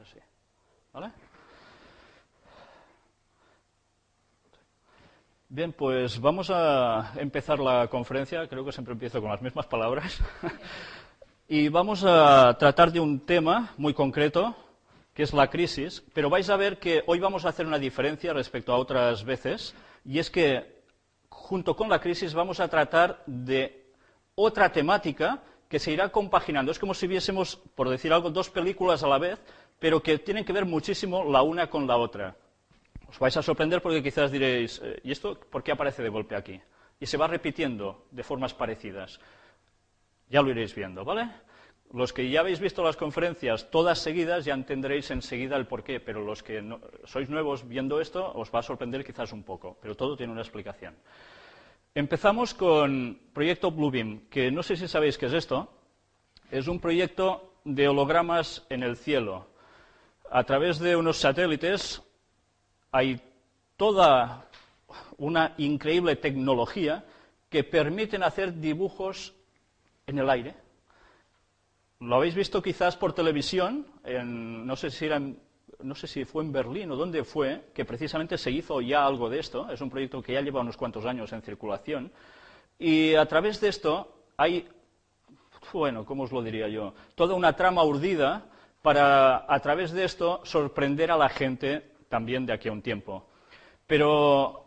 así. ¿Vale? Bien, pues vamos a empezar la conferencia. Creo que siempre empiezo con las mismas palabras. Y vamos a tratar de un tema muy concreto, que es la crisis, pero vais a ver que hoy vamos a hacer una diferencia respecto a otras veces, y es que junto con la crisis vamos a tratar de otra temática que se irá compaginando. Es como si viésemos, por decir algo, dos películas a la vez, pero que tienen que ver muchísimo la una con la otra. Os vais a sorprender porque quizás diréis, ¿y esto por qué aparece de golpe aquí? Y se va repitiendo de formas parecidas. Ya lo iréis viendo, ¿vale? Los que ya habéis visto las conferencias todas seguidas ya entenderéis enseguida el porqué, pero los que no, sois nuevos viendo esto os va a sorprender quizás un poco, pero todo tiene una explicación. Empezamos con Proyecto Bluebeam, que no sé si sabéis qué es esto. Es un proyecto de hologramas en el cielo. A través de unos satélites hay toda una increíble tecnología que permiten hacer dibujos en el aire. Lo habéis visto quizás por televisión, no sé si fue en Berlín o dónde fue, que precisamente se hizo ya algo de esto. Es un proyecto que ya lleva unos cuantos años en circulación. Y a través de esto hay, bueno, ¿cómo os lo diría yo? Toda una trama urdida para, a través de esto, sorprender a la gente también de aquí a un tiempo. Pero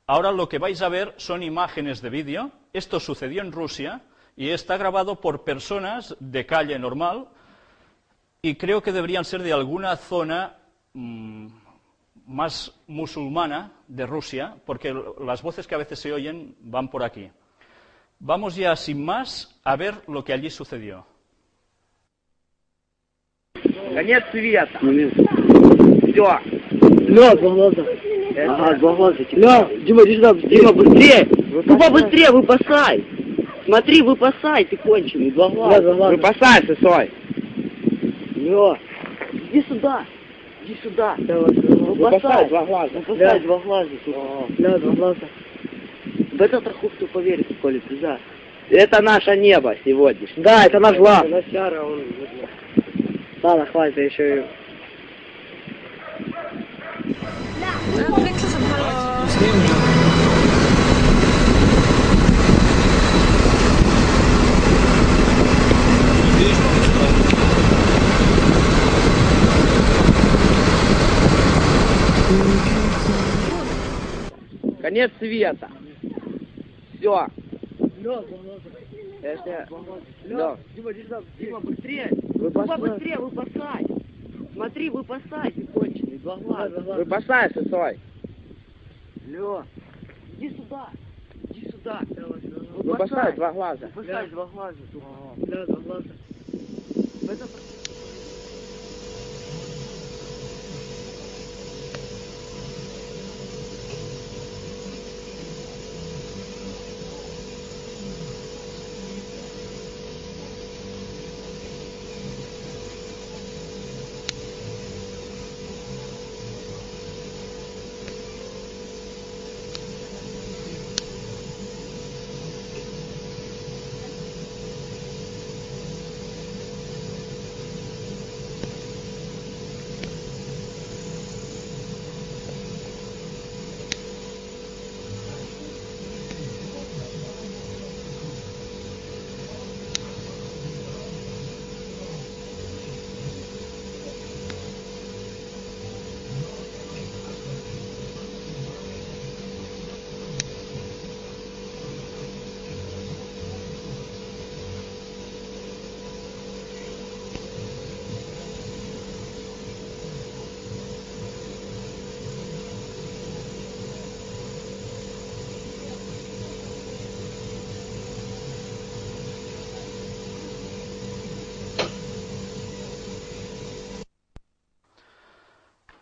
ahora lo que vais a ver son imágenes de vídeo. Esto sucedió en Rusia y está grabado por personas de calle normal y creo que deberían ser de alguna zona más musulmana de Rusia, porque las voces que a veces se oyen van por aquí. Vamos ya, sin más, a ver lo que allí sucedió. Конец света. Все. Ля, два глаза. Ага, два глаза. Ля, Дима, иди сюда, Дима, быстрее! Ну побыстрее, выпасай! Смотри, выпасай, ты конченый, два глаза. Выпасай, сосой. Ля, иди сюда, иди сюда. Выпасай, два глаза. Выпасай, два глаза. Ля, два глаза. В этот рахух ты поверишь, Коля, ты за. Это наше небо сегодняшнее. Да, это наш глаз. Ладно, хватит, я еще... Конец света. Все. Ля, Дима, иди сюда, Дима, быстрее! Побыстрее, выпасай! Смотри, выпасай, ты конченый, два глаза. Выпасай, сосой. Ля, иди сюда, иди сюда. Выпасай, два глаза. Выпасай, два глаза. Ля, два глаза.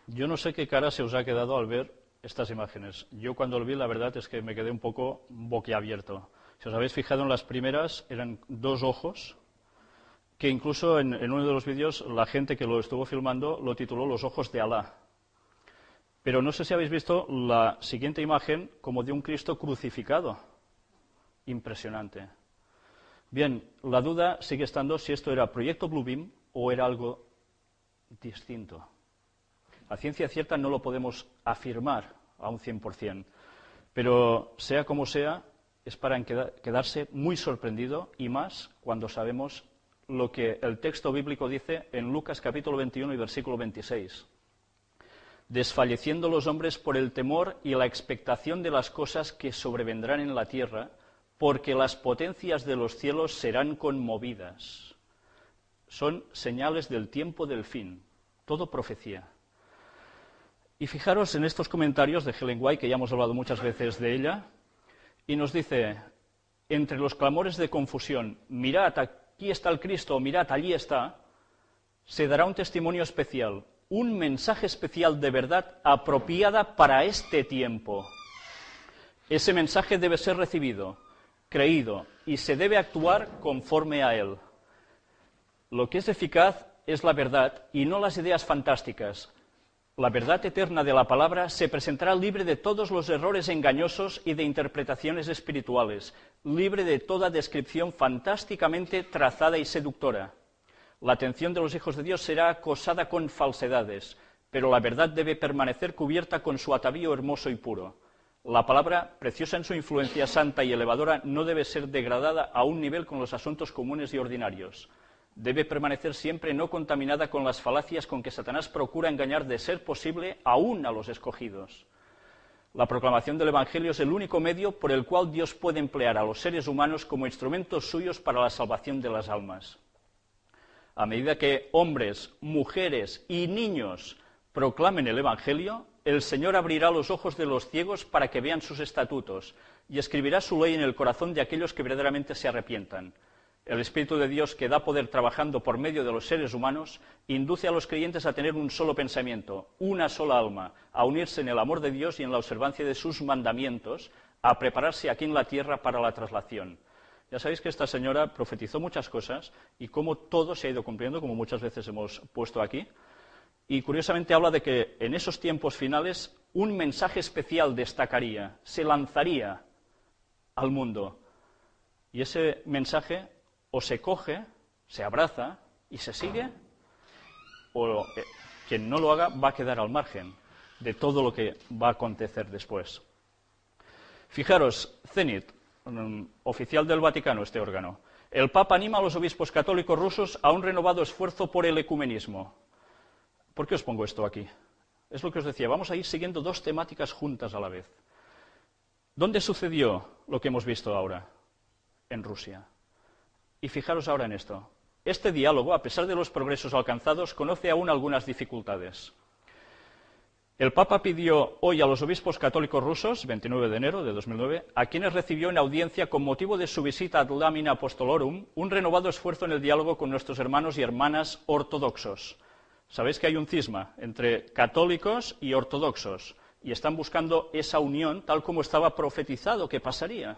Yo no sé qué cara se os ha quedado al ver estas imágenes. Yo cuando lo vi, la verdad es que me quedé un poco boquiabierto. Si os habéis fijado en las primeras, eran dos ojos, que incluso en uno de los vídeos la gente que lo estuvo filmando lo tituló Los ojos de Alá. Pero no sé si habéis visto la siguiente imagen como de un Cristo crucificado. Impresionante. Bien, la duda sigue estando si esto era Proyecto Bluebeam o era algo distinto. A ciencia cierta no lo podemos afirmar a un 100%, pero sea como sea, es para quedarse muy sorprendido, y más cuando sabemos lo que el texto bíblico dice en Lucas capítulo 21 y versículo 26. Desfalleciendo los hombres por el temor y la expectación de las cosas que sobrevendrán en la tierra, porque las potencias de los cielos serán conmovidas. Son señales del tiempo del fin, todo profecía. Y fijaros en estos comentarios de Ellen White, que ya hemos hablado muchas veces de ella, y nos dice, entre los clamores de confusión, mirad, aquí está el Cristo, mirad, allí está, se dará un testimonio especial, un mensaje especial de verdad apropiada para este tiempo. Ese mensaje debe ser recibido, creído, y se debe actuar conforme a él. Lo que es eficaz es la verdad y no las ideas fantásticas. La verdad eterna de la palabra se presentará libre de todos los errores engañosos y de interpretaciones espirituales, libre de toda descripción fantásticamente trazada y seductora. La atención de los hijos de Dios será acosada con falsedades, pero la verdad debe permanecer cubierta con su atavío hermoso y puro. La palabra, preciosa en su influencia santa y elevadora, no debe ser degradada a un nivel con los asuntos comunes y ordinarios. Debe permanecer siempre no contaminada con las falacias con que Satanás procura engañar, de ser posible, aún a los escogidos. La proclamación del Evangelio es el único medio por el cual Dios puede emplear a los seres humanos como instrumentos suyos para la salvación de las almas. A medida que hombres, mujeres y niños proclamen el Evangelio, el Señor abrirá los ojos de los ciegos para que vean sus estatutos y escribirá su ley en el corazón de aquellos que verdaderamente se arrepientan. El Espíritu de Dios, que da poder trabajando por medio de los seres humanos, induce a los creyentes a tener un solo pensamiento, una sola alma, a unirse en el amor de Dios y en la observancia de sus mandamientos, a prepararse aquí en la tierra para la traslación. Ya sabéis que esta señora profetizó muchas cosas y cómo todo se ha ido cumpliendo, como muchas veces hemos puesto aquí. Y curiosamente habla de que en esos tiempos finales un mensaje especial destacaría, se lanzaría al mundo. Y ese mensaje o se coge, se abraza y se sigue, o quien no lo haga va a quedar al margen de todo lo que va a acontecer después. Fijaros, Zenit, oficial del Vaticano, este órgano. El Papa anima a los obispos católicos rusos a un renovado esfuerzo por el ecumenismo. ¿Por qué os pongo esto aquí? Es lo que os decía, vamos a ir siguiendo dos temáticas juntas a la vez. ¿Dónde sucedió lo que hemos visto ahora? En Rusia. Y fijaros ahora en esto. Este diálogo, a pesar de los progresos alcanzados, conoce aún algunas dificultades. El Papa pidió hoy a los obispos católicos rusos, 29 de enero de 2009, a quienes recibió en audiencia con motivo de su visita ad Lamina Apostolorum, un renovado esfuerzo en el diálogo con nuestros hermanos y hermanas ortodoxos. Sabéis que hay un cisma entre católicos y ortodoxos, y están buscando esa unión tal como estaba profetizado que pasaría.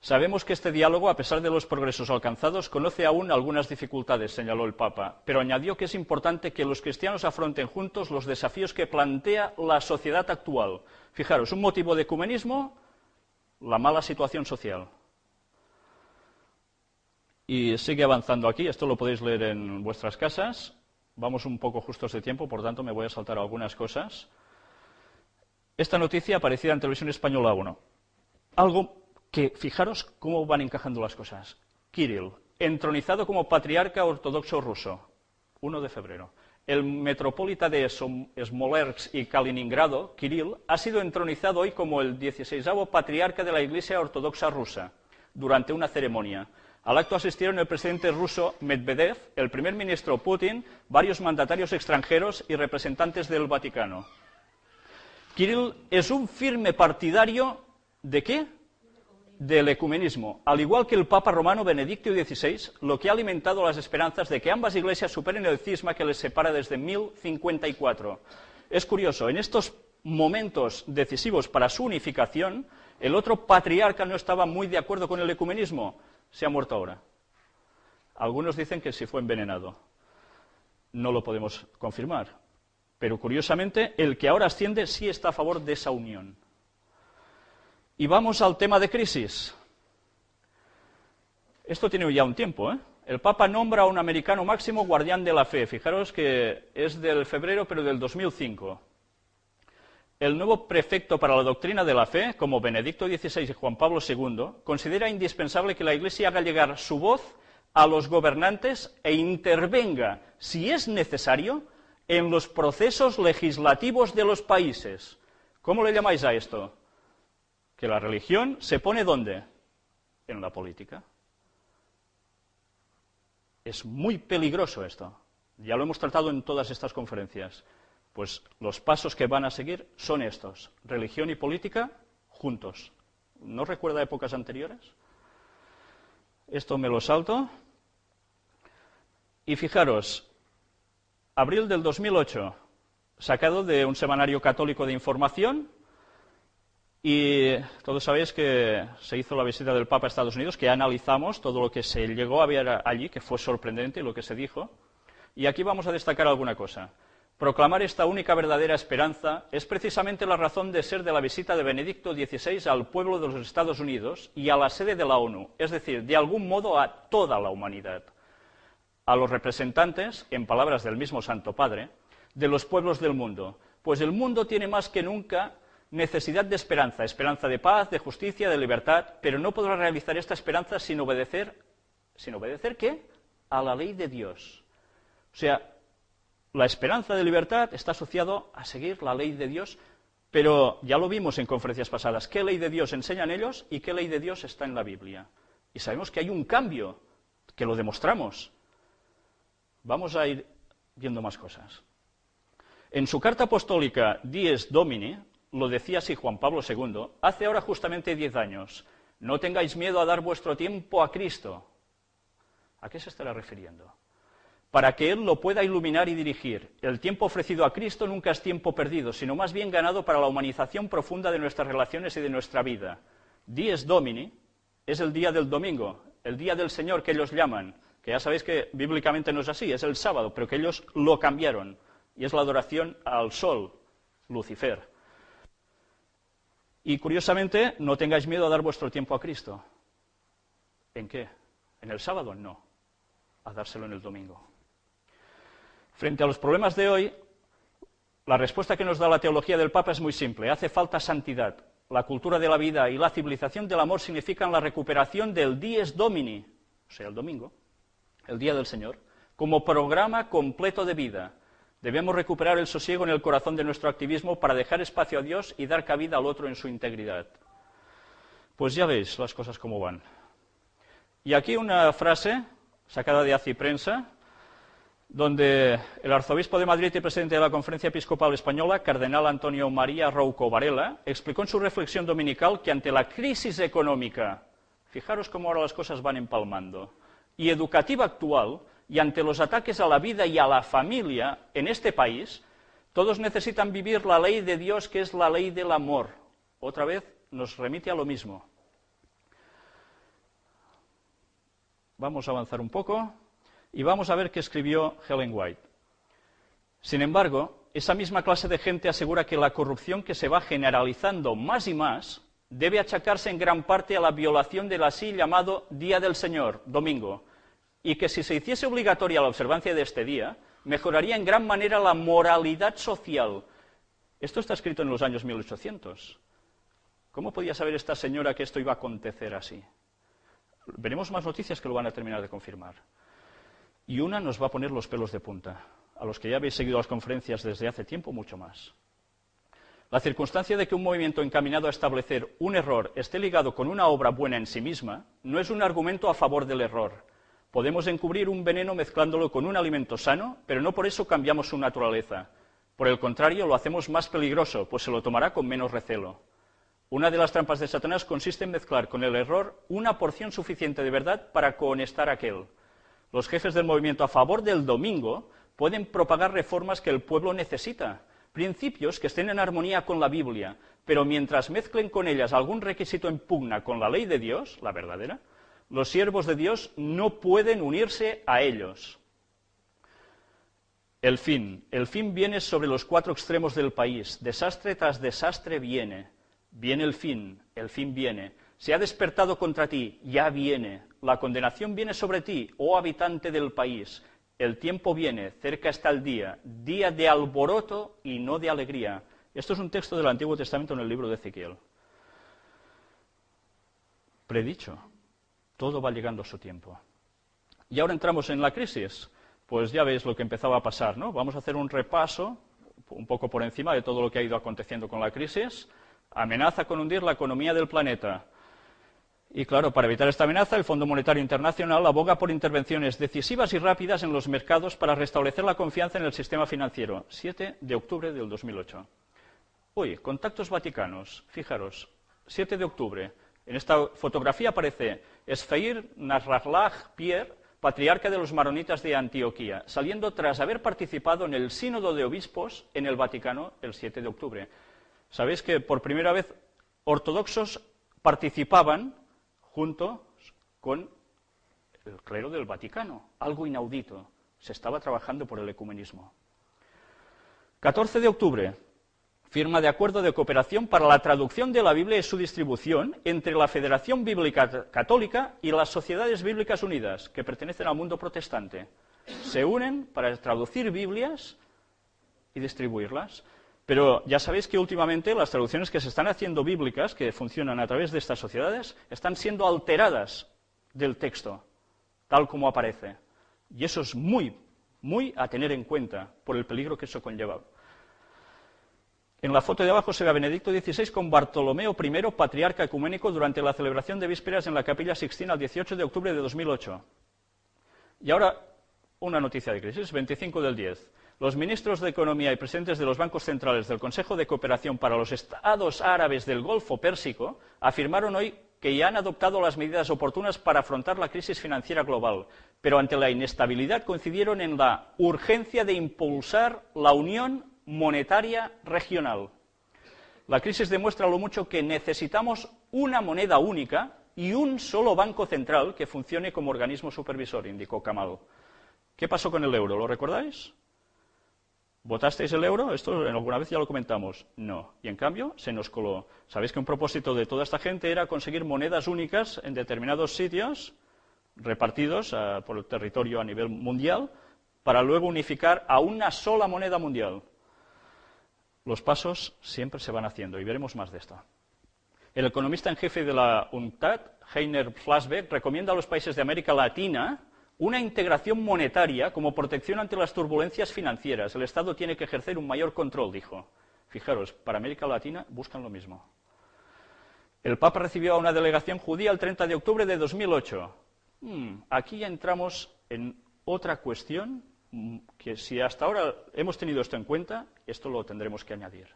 Sabemos que este diálogo, a pesar de los progresos alcanzados, conoce aún algunas dificultades, señaló el Papa, pero añadió que es importante que los cristianos afronten juntos los desafíos que plantea la sociedad actual. Fijaros, un motivo de ecumenismo, la mala situación social. Y sigue avanzando aquí, esto lo podéis leer en vuestras casas. Vamos un poco justos de tiempo, por tanto me voy a saltar algunas cosas. Esta noticia aparecida en Televisión Española 1. Algo que, fijaros cómo van encajando las cosas. Kirill, entronizado como patriarca ortodoxo ruso, 1 de febrero. El metropolita de Smolensk y Kaliningrado, Kirill, ha sido entronizado hoy como el 16º patriarca de la Iglesia Ortodoxa rusa, durante una ceremonia. Al acto asistieron el presidente ruso Medvedev, el primer ministro Putin, varios mandatarios extranjeros y representantes del Vaticano. Kirill es un firme partidario ¿de qué? Del ecumenismo, al igual que el Papa romano Benedicto XVI, lo que ha alimentado las esperanzas de que ambas iglesias superen el cisma que les separa desde 1054. Es curioso, en estos momentos decisivos para su unificación, el otro patriarca no estaba muy de acuerdo con el ecumenismo. Se ha muerto ahora. Algunos dicen que sí fue envenenado. No lo podemos confirmar. Pero curiosamente, el que ahora asciende sí está a favor de esa unión. Y vamos al tema de crisis. Esto tiene ya un tiempo, El Papa nombra a un americano máximo guardián de la fe. Fijaros que es del febrero, pero del 2005. El nuevo prefecto para la doctrina de la fe, como Benedicto XVI y Juan Pablo II, considera indispensable que la Iglesia haga llegar su voz a los gobernantes e intervenga, si es necesario, en los procesos legislativos de los países. ¿Cómo le llamáis a esto? Que la religión se pone ¿dónde? En la política. Es muy peligroso esto. Ya lo hemos tratado en todas estas conferencias. Pues los pasos que van a seguir son estos. Religión y política juntos. ¿No recuerda épocas anteriores? Esto me lo salto. Y fijaros, abril del 2008, sacado de un semanario católico de información, y todos sabéis que se hizo la visita del Papa a Estados Unidos, que analizamos todo lo que se llegó a ver allí, que fue sorprendente lo que se dijo, y aquí vamos a destacar alguna cosa. Proclamar esta única verdadera esperanza es precisamente la razón de ser de la visita de Benedicto XVI al pueblo de los Estados Unidos y a la sede de la ONU, es decir, de algún modo a toda la humanidad. A los representantes, en palabras del mismo Santo Padre, de los pueblos del mundo, pues el mundo tiene más que nunca necesidad de esperanza, esperanza de paz, de justicia, de libertad, pero no podrá realizar esta esperanza sin obedecer ¿qué? A la ley de Dios. O sea, la esperanza de libertad está asociado a seguir la ley de Dios, pero ya lo vimos en conferencias pasadas, qué ley de Dios enseñan ellos y qué ley de Dios está en la Biblia. Y sabemos que hay un cambio, que lo demostramos. Vamos a ir viendo más cosas. En su carta apostólica Dies Domini, lo decía así Juan Pablo II, hace ahora justamente 10 años, no tengáis miedo a dar vuestro tiempo a Cristo. ¿A qué se estará refiriendo? Para que Él lo pueda iluminar y dirigir. El tiempo ofrecido a Cristo nunca es tiempo perdido, sino más bien ganado para la humanización profunda de nuestras relaciones y de nuestra vida. Dies Domini es el día del domingo, el día del Señor que ellos llaman, que ya sabéis que bíblicamente no es así, es el sábado, pero que ellos lo cambiaron, y es la adoración al sol, Lucifer. Y curiosamente, no tengáis miedo a dar vuestro tiempo a Cristo. ¿En qué? ¿En el sábado? No, a dárselo en el domingo. Frente a los problemas de hoy, la respuesta que nos da la teología del Papa es muy simple. Hace falta santidad. La cultura de la vida y la civilización del amor significan la recuperación del Dies Domini, o sea, el domingo, el día del Señor, como programa completo de vida. Debemos recuperar el sosiego en el corazón de nuestro activismo para dejar espacio a Dios y dar cabida al otro en su integridad. Pues ya veis las cosas como van. Y aquí una frase sacada de Haz y Prensa, donde el arzobispo de Madrid y presidente de la Conferencia Episcopal Española, cardenal Antonio María Rouco Varela, explicó en su reflexión dominical que ante la crisis económica, fijaros cómo ahora las cosas van empalmando, y educativa actual, y ante los ataques a la vida y a la familia en este país, todos necesitan vivir la ley de Dios, que es la ley del amor. Otra vez nos remite a lo mismo. Vamos a avanzar un poco y vamos a ver qué escribió Ellen White. Sin embargo, esa misma clase de gente asegura que la corrupción que se va generalizando más y más debe achacarse en gran parte a la violación del así llamado Día del Señor, domingo, y que si se hiciese obligatoria la observancia de este día, mejoraría en gran manera la moralidad social. Esto está escrito en los años 1800. ¿Cómo podía saber esta señora que esto iba a acontecer así? Veremos más noticias que lo van a terminar de confirmar. Y una nos va a poner los pelos de punta. A los que ya habéis seguido las conferencias desde hace tiempo, mucho más. La circunstancia de que un movimiento encaminado a establecer un error esté ligado con una obra buena en sí misma no es un argumento a favor del error. Podemos encubrir un veneno mezclándolo con un alimento sano, pero no por eso cambiamos su naturaleza. Por el contrario, lo hacemos más peligroso, pues se lo tomará con menos recelo. Una de las trampas de Satanás consiste en mezclar con el error una porción suficiente de verdad para cohonestar aquel. Los jefes del movimiento a favor del domingo pueden propagar reformas que el pueblo necesita, principios que estén en armonía con la Biblia, pero mientras mezclen con ellas algún requisito en pugna con la ley de Dios, la verdadera, los siervos de Dios no pueden unirse a ellos. El fin viene sobre los 4 extremos del país, desastre tras desastre viene el fin viene, se ha despertado contra ti, ya viene, la condenación viene sobre ti, oh habitante del país. El tiempo viene, cerca está el día, día de alboroto y no de alegría. Esto es un texto del Antiguo Testamento en el libro de Ezequiel. Predicho, todo va llegando a su tiempo. Y ahora entramos en la crisis. Pues ya veis lo que empezaba a pasar, ¿no? Vamos a hacer un repaso, un poco por encima de todo lo que ha ido aconteciendo con la crisis. Amenaza con hundir la economía del planeta. Y claro, para evitar esta amenaza, el Fondo Monetario Internacional aboga por intervenciones decisivas y rápidas en los mercados para restablecer la confianza en el sistema financiero. 7 de octubre del 2008. Uy, contactos vaticanos. Fijaros, 7 de octubre. En esta fotografía aparece Sfeir Nasrallah Pierre, patriarca de los maronitas de Antioquía, saliendo tras haber participado en el Sínodo de Obispos en el Vaticano el 7 de octubre. Sabéis que por primera vez ortodoxos participaban junto con el clero del Vaticano, algo inaudito. Se estaba trabajando por el ecumenismo. 14 de octubre, firma de acuerdo de cooperación para la traducción de la Biblia y su distribución entre la Federación Bíblica Católica y las Sociedades Bíblicas Unidas, que pertenecen al mundo protestante. Se unen para traducir Biblias y distribuirlas. Pero ya sabéis que últimamente las traducciones que se están haciendo bíblicas, que funcionan a través de estas sociedades, están siendo alteradas del texto, tal como aparece. Y eso es muy a tener en cuenta por el peligro que eso conlleva. En la foto de abajo se ve a Benedicto XVI con Bartolomeo I, patriarca ecuménico, durante la celebración de vísperas en la Capilla Sixtina el 18 de octubre de 2008. Y ahora, una noticia de crisis, 25 del 10. Los ministros de Economía y presidentes de los bancos centrales del Consejo de Cooperación para los Estados Árabes del Golfo Pérsico afirmaron hoy que ya han adoptado las medidas oportunas para afrontar la crisis financiera global, pero ante la inestabilidad coincidieron en la urgencia de impulsar la unión monetaria regional. La crisis demuestra lo mucho que necesitamos una moneda única y un solo banco central que funcione como organismo supervisor, indicó Kamal. ¿Qué pasó con el euro? ¿Lo recordáis? ¿Votasteis el euro? Esto alguna vez ya lo comentamos. No. Y en cambio se nos coló. Sabéis que un propósito de toda esta gente era conseguir monedas únicas en determinados sitios, repartidos por el territorio a nivel mundial, para luego unificar a una sola moneda mundial. Los pasos siempre se van haciendo y veremos más de esto. El economista en jefe de la UNCTAD, Heiner Flassbeck, recomienda a los países de América Latina una integración monetaria como protección ante las turbulencias financieras. El Estado tiene que ejercer un mayor control, dijo. Fijaros, para América Latina buscan lo mismo. El Papa recibió a una delegación judía el 30 de octubre de 2008. Aquí ya entramos en otra cuestión que si hasta ahora hemos tenido esto en cuenta, esto lo tendremos que añadir.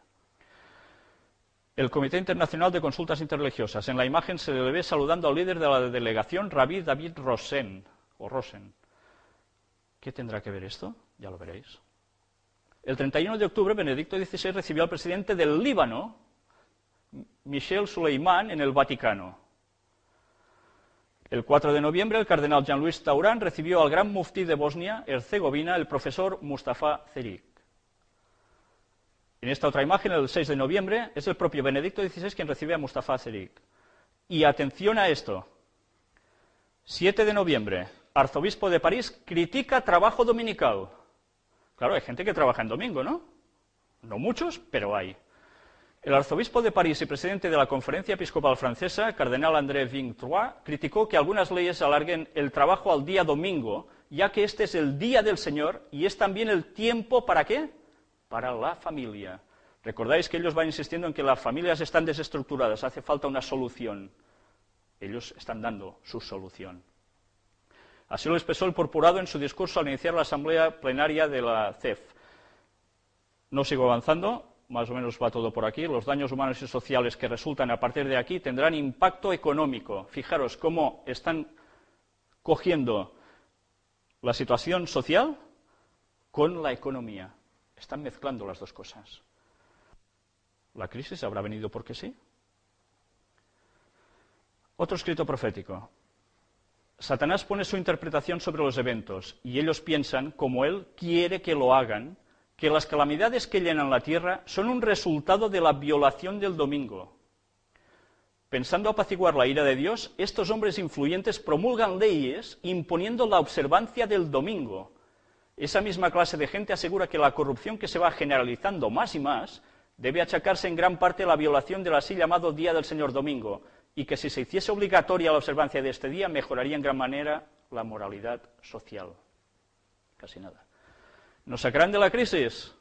El Comité Internacional de Consultas Interreligiosas. En la imagen se le ve saludando al líder de la delegación, Rabí David Rosen. ¿Qué tendrá que ver esto? Ya lo veréis. El 31 de octubre, Benedicto XVI recibió al presidente del Líbano, Michel Suleiman, en el Vaticano. El 4 de noviembre, el cardenal Jean-Louis Taurán recibió al gran muftí de Bosnia-Herzegovina, el profesor Mustafa Cerik. En esta otra imagen, el 6 de noviembre, es el propio Benedicto XVI quien recibe a Mustafa Cerik. Y atención a esto. 7 de noviembre, arzobispo de París critica trabajo dominical. Claro, hay gente que trabaja en domingo, ¿no? No muchos, pero hay. El arzobispo de París y presidente de la Conferencia Episcopal Francesa, cardenal André Vintroy, criticó que algunas leyes alarguen el trabajo al día domingo, ya que este es el día del Señor y es también el tiempo, ¿para qué? Para la familia. Recordáis que ellos van insistiendo en que las familias están desestructuradas, hace falta una solución. Ellos están dando su solución. Así lo expresó el purpurado en su discurso al iniciar la asamblea plenaria de la CEF. No sigo avanzando, más o menos va todo por aquí. Los daños humanos y sociales que resultan a partir de aquí tendrán impacto económico. Fijaros cómo están cogiendo la situación social con la economía. Están mezclando las dos cosas. ¿La crisis habrá venido porque sí? Otro escrito profético. Satanás pone su interpretación sobre los eventos y ellos piensan, como él quiere que lo hagan, que las calamidades que llenan la tierra son un resultado de la violación del domingo. Pensando apaciguar la ira de Dios, estos hombres influyentes promulgan leyes imponiendo la observancia del domingo. Esa misma clase de gente asegura que la corrupción que se va generalizando más y más debe achacarse en gran parte a la violación del así llamado Día del Señor Domingo, y que si se hiciese obligatoria la observancia de este día, mejoraría en gran manera la moralidad social. Casi nada. ¿Nos sacarán de la crisis?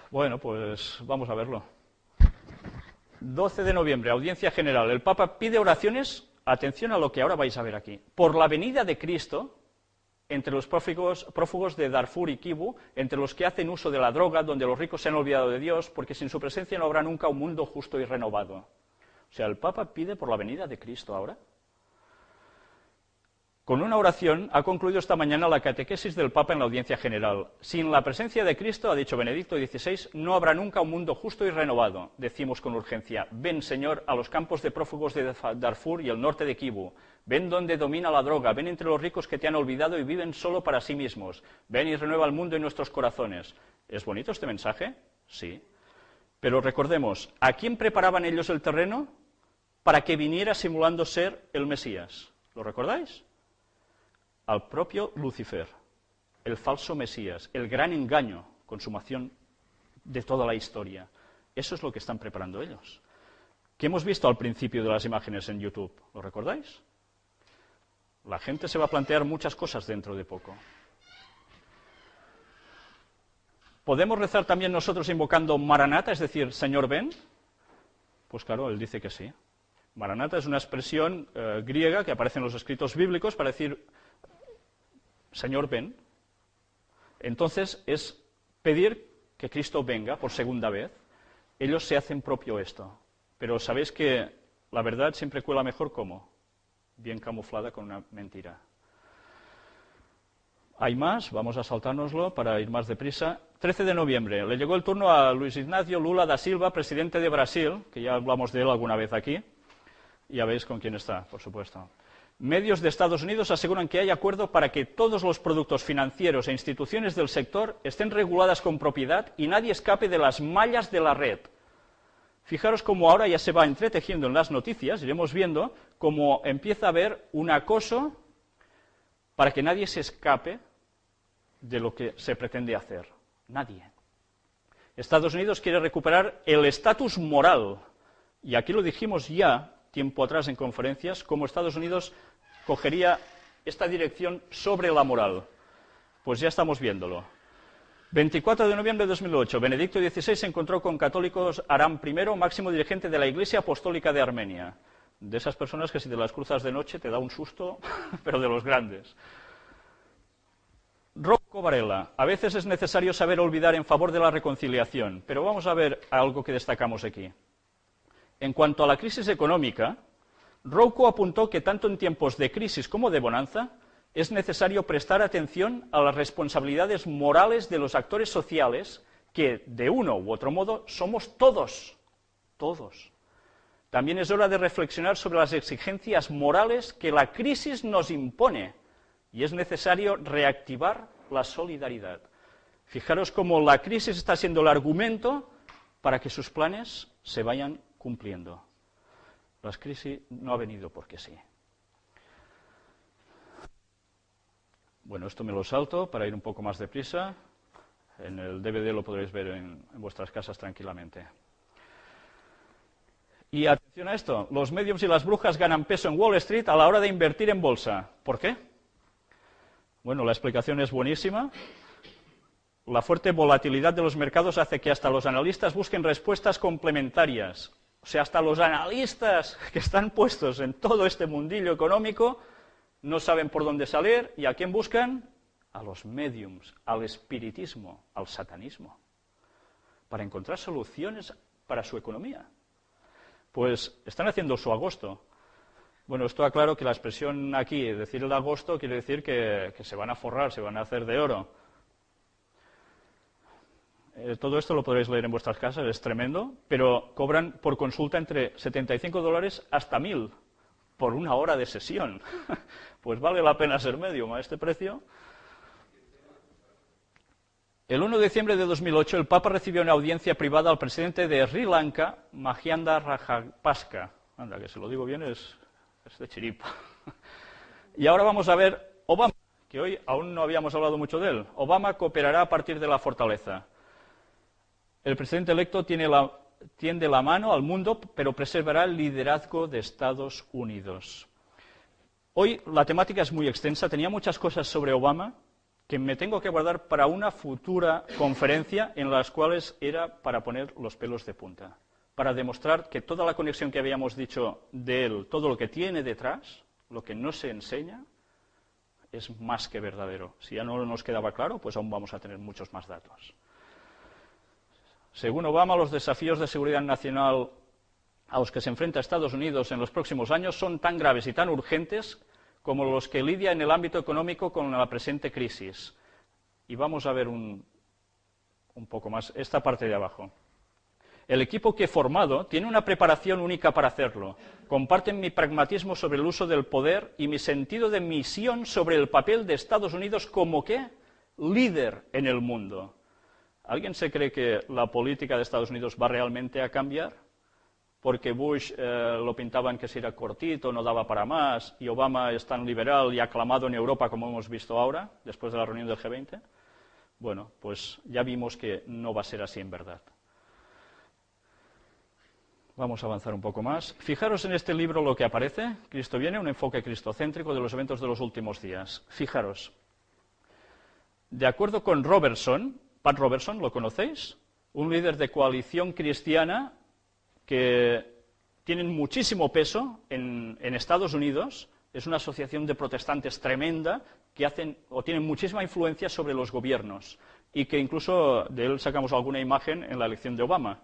Bueno, pues vamos a verlo. 12 de noviembre, audiencia general. El Papa pide oraciones, atención a lo que ahora vais a ver aquí, por la venida de Cristo entre los prófugos de Darfur y Kivu, entre los que hacen uso de la droga, donde los ricos se han olvidado de Dios, porque sin su presencia no habrá nunca un mundo justo y renovado. O sea, el Papa pide por la venida de Cristo ahora. Con una oración ha concluido esta mañana la catequesis del Papa en la audiencia general. Sin la presencia de Cristo, ha dicho Benedicto XVI, no habrá nunca un mundo justo y renovado. Decimos con urgencia, ven, Señor, a los campos de prófugos de Darfur y el norte de Kivu. Ven donde domina la droga, ven entre los ricos que te han olvidado y viven solo para sí mismos. Ven y renueva el mundo en nuestros corazones. ¿Es bonito este mensaje? Sí. Pero recordemos, ¿a quién preparaban ellos el terreno? Para que viniera simulando ser el Mesías. ¿Lo recordáis? Al propio Lucifer, el falso Mesías, el gran engaño, consumación de toda la historia. Eso es lo que están preparando ellos. ¿Qué hemos visto al principio de las imágenes en YouTube? ¿Lo recordáis? La gente se va a plantear muchas cosas dentro de poco. ¿Podemos rezar también nosotros invocando Maranata, es decir, Señor ven? Pues claro, él dice que sí. Maranata es una expresión griega que aparece en los escritos bíblicos para decir Señor, ven. Entonces es pedir que Cristo venga por segunda vez. Ellos se hacen propio esto. Pero sabéis que la verdad siempre cuela mejor ¿cómo? Bien camuflada con una mentira. Hay más, vamos a saltárnoslo para ir más deprisa. 13 de noviembre, le llegó el turno a Luis Ignacio Lula da Silva, presidente de Brasil, que ya hablamos de él alguna vez aquí. Ya veis con quién está, por supuesto. Medios de Estados Unidos aseguran que hay acuerdo para que todos los productos financieros e instituciones del sector estén reguladas con propiedad y nadie escape de las mallas de la red. Fijaros cómo ahora ya se va entretejiendo en las noticias, iremos viendo cómo empieza a haber un acoso para que nadie se escape de lo que se pretende hacer. Nadie. Estados Unidos quiere recuperar el estatus moral, y aquí lo dijimos ya tiempo atrás en conferencias, cómo Estados Unidos cogería esta dirección sobre la moral. Pues ya estamos viéndolo. 24 de noviembre de 2008, Benedicto XVI se encontró con católicos Aram I, máximo dirigente de la Iglesia Apostólica de Armenia. De esas personas que si te las cruzas de noche te da un susto, pero de los grandes. Rocco Varela, a veces es necesario saber olvidar en favor de la reconciliación, pero vamos a ver algo que destacamos aquí. En cuanto a la crisis económica, Rocco apuntó que tanto en tiempos de crisis como de bonanza es necesario prestar atención a las responsabilidades morales de los actores sociales que, de uno u otro modo, somos todos. Todos. También es hora de reflexionar sobre las exigencias morales que la crisis nos impone y es necesario reactivar la solidaridad. Fijaros cómo la crisis está siendo el argumento para que sus planes se vayan cumpliendo. La crisis no ha venido porque sí. Bueno, esto me lo salto para ir un poco más deprisa. En el DVD lo podréis ver en vuestras casas tranquilamente. Y atención a esto, los mediums y las brujas ganan peso en Wall Street a la hora de invertir en bolsa. ¿Por qué? Bueno, la explicación es buenísima. La fuerte volatilidad de los mercados hace que hasta los analistas busquen respuestas complementarias. O sea, hasta los analistas que están puestos en todo este mundillo económico no saben por dónde salir. ¿Y a quién buscan? A los mediums, al espiritismo, al satanismo, para encontrar soluciones para su economía. Pues están haciendo su agosto. Bueno, esto aclaro que la expresión aquí, decir el agosto, quiere decir que se van a forrar, se van a hacer de oro. Todo esto lo podréis leer en vuestras casas, es tremendo, pero cobran por consulta entre $75 hasta 1.000 por una hora de sesión. Pues vale la pena ser medium a este precio. El 1 de diciembre de 2008, el Papa recibió en audiencia privada al presidente de Sri Lanka, Mahinda Rajapaksa. Anda, que si lo digo bien es de chiripa. Y ahora vamos a ver Obama, que hoy aún no habíamos hablado mucho de él. Obama cooperará a partir de la fortaleza. El presidente electo tiende la mano al mundo, pero preservará el liderazgo de Estados Unidos. Hoy la temática es muy extensa, tenía muchas cosas sobre Obama que me tengo que guardar para una futura conferencia en las cuales era para poner los pelos de punta, para demostrar que toda la conexión que habíamos dicho de él, todo lo que tiene detrás, lo que no se enseña, es más que verdadero. Si ya no nos quedaba claro, pues aún vamos a tener muchos más datos. Según Obama, los desafíos de seguridad nacional a los que se enfrenta Estados Unidos en los próximos años son tan graves y tan urgentes como los que lidia en el ámbito económico con la presente crisis. Y vamos a ver un poco más esta parte de abajo. El equipo que he formado tiene una preparación única para hacerlo. Comparten mi pragmatismo sobre el uso del poder y mi sentido de misión sobre el papel de Estados Unidos como, ¿qué?, líder en el mundo. ¿Alguien se cree que la política de Estados Unidos va realmente a cambiar? Porque Bush lo pintaban que si era cortito, no daba para más, y Obama es tan liberal y aclamado en Europa como hemos visto ahora, después de la reunión del G20. Bueno, pues ya vimos que no va a ser así en verdad. Vamos a avanzar un poco más. Fijaros en este libro lo que aparece. Cristo viene, un enfoque cristocéntrico de los eventos de los últimos días. Fijaros. De acuerdo con Robertson, Pat Robertson, ¿lo conocéis? Un líder de coalición cristiana que tienen muchísimo peso en Estados Unidos, es una asociación de protestantes tremenda que tienen muchísima influencia sobre los gobiernos y que incluso de él sacamos alguna imagen en la elección de Obama.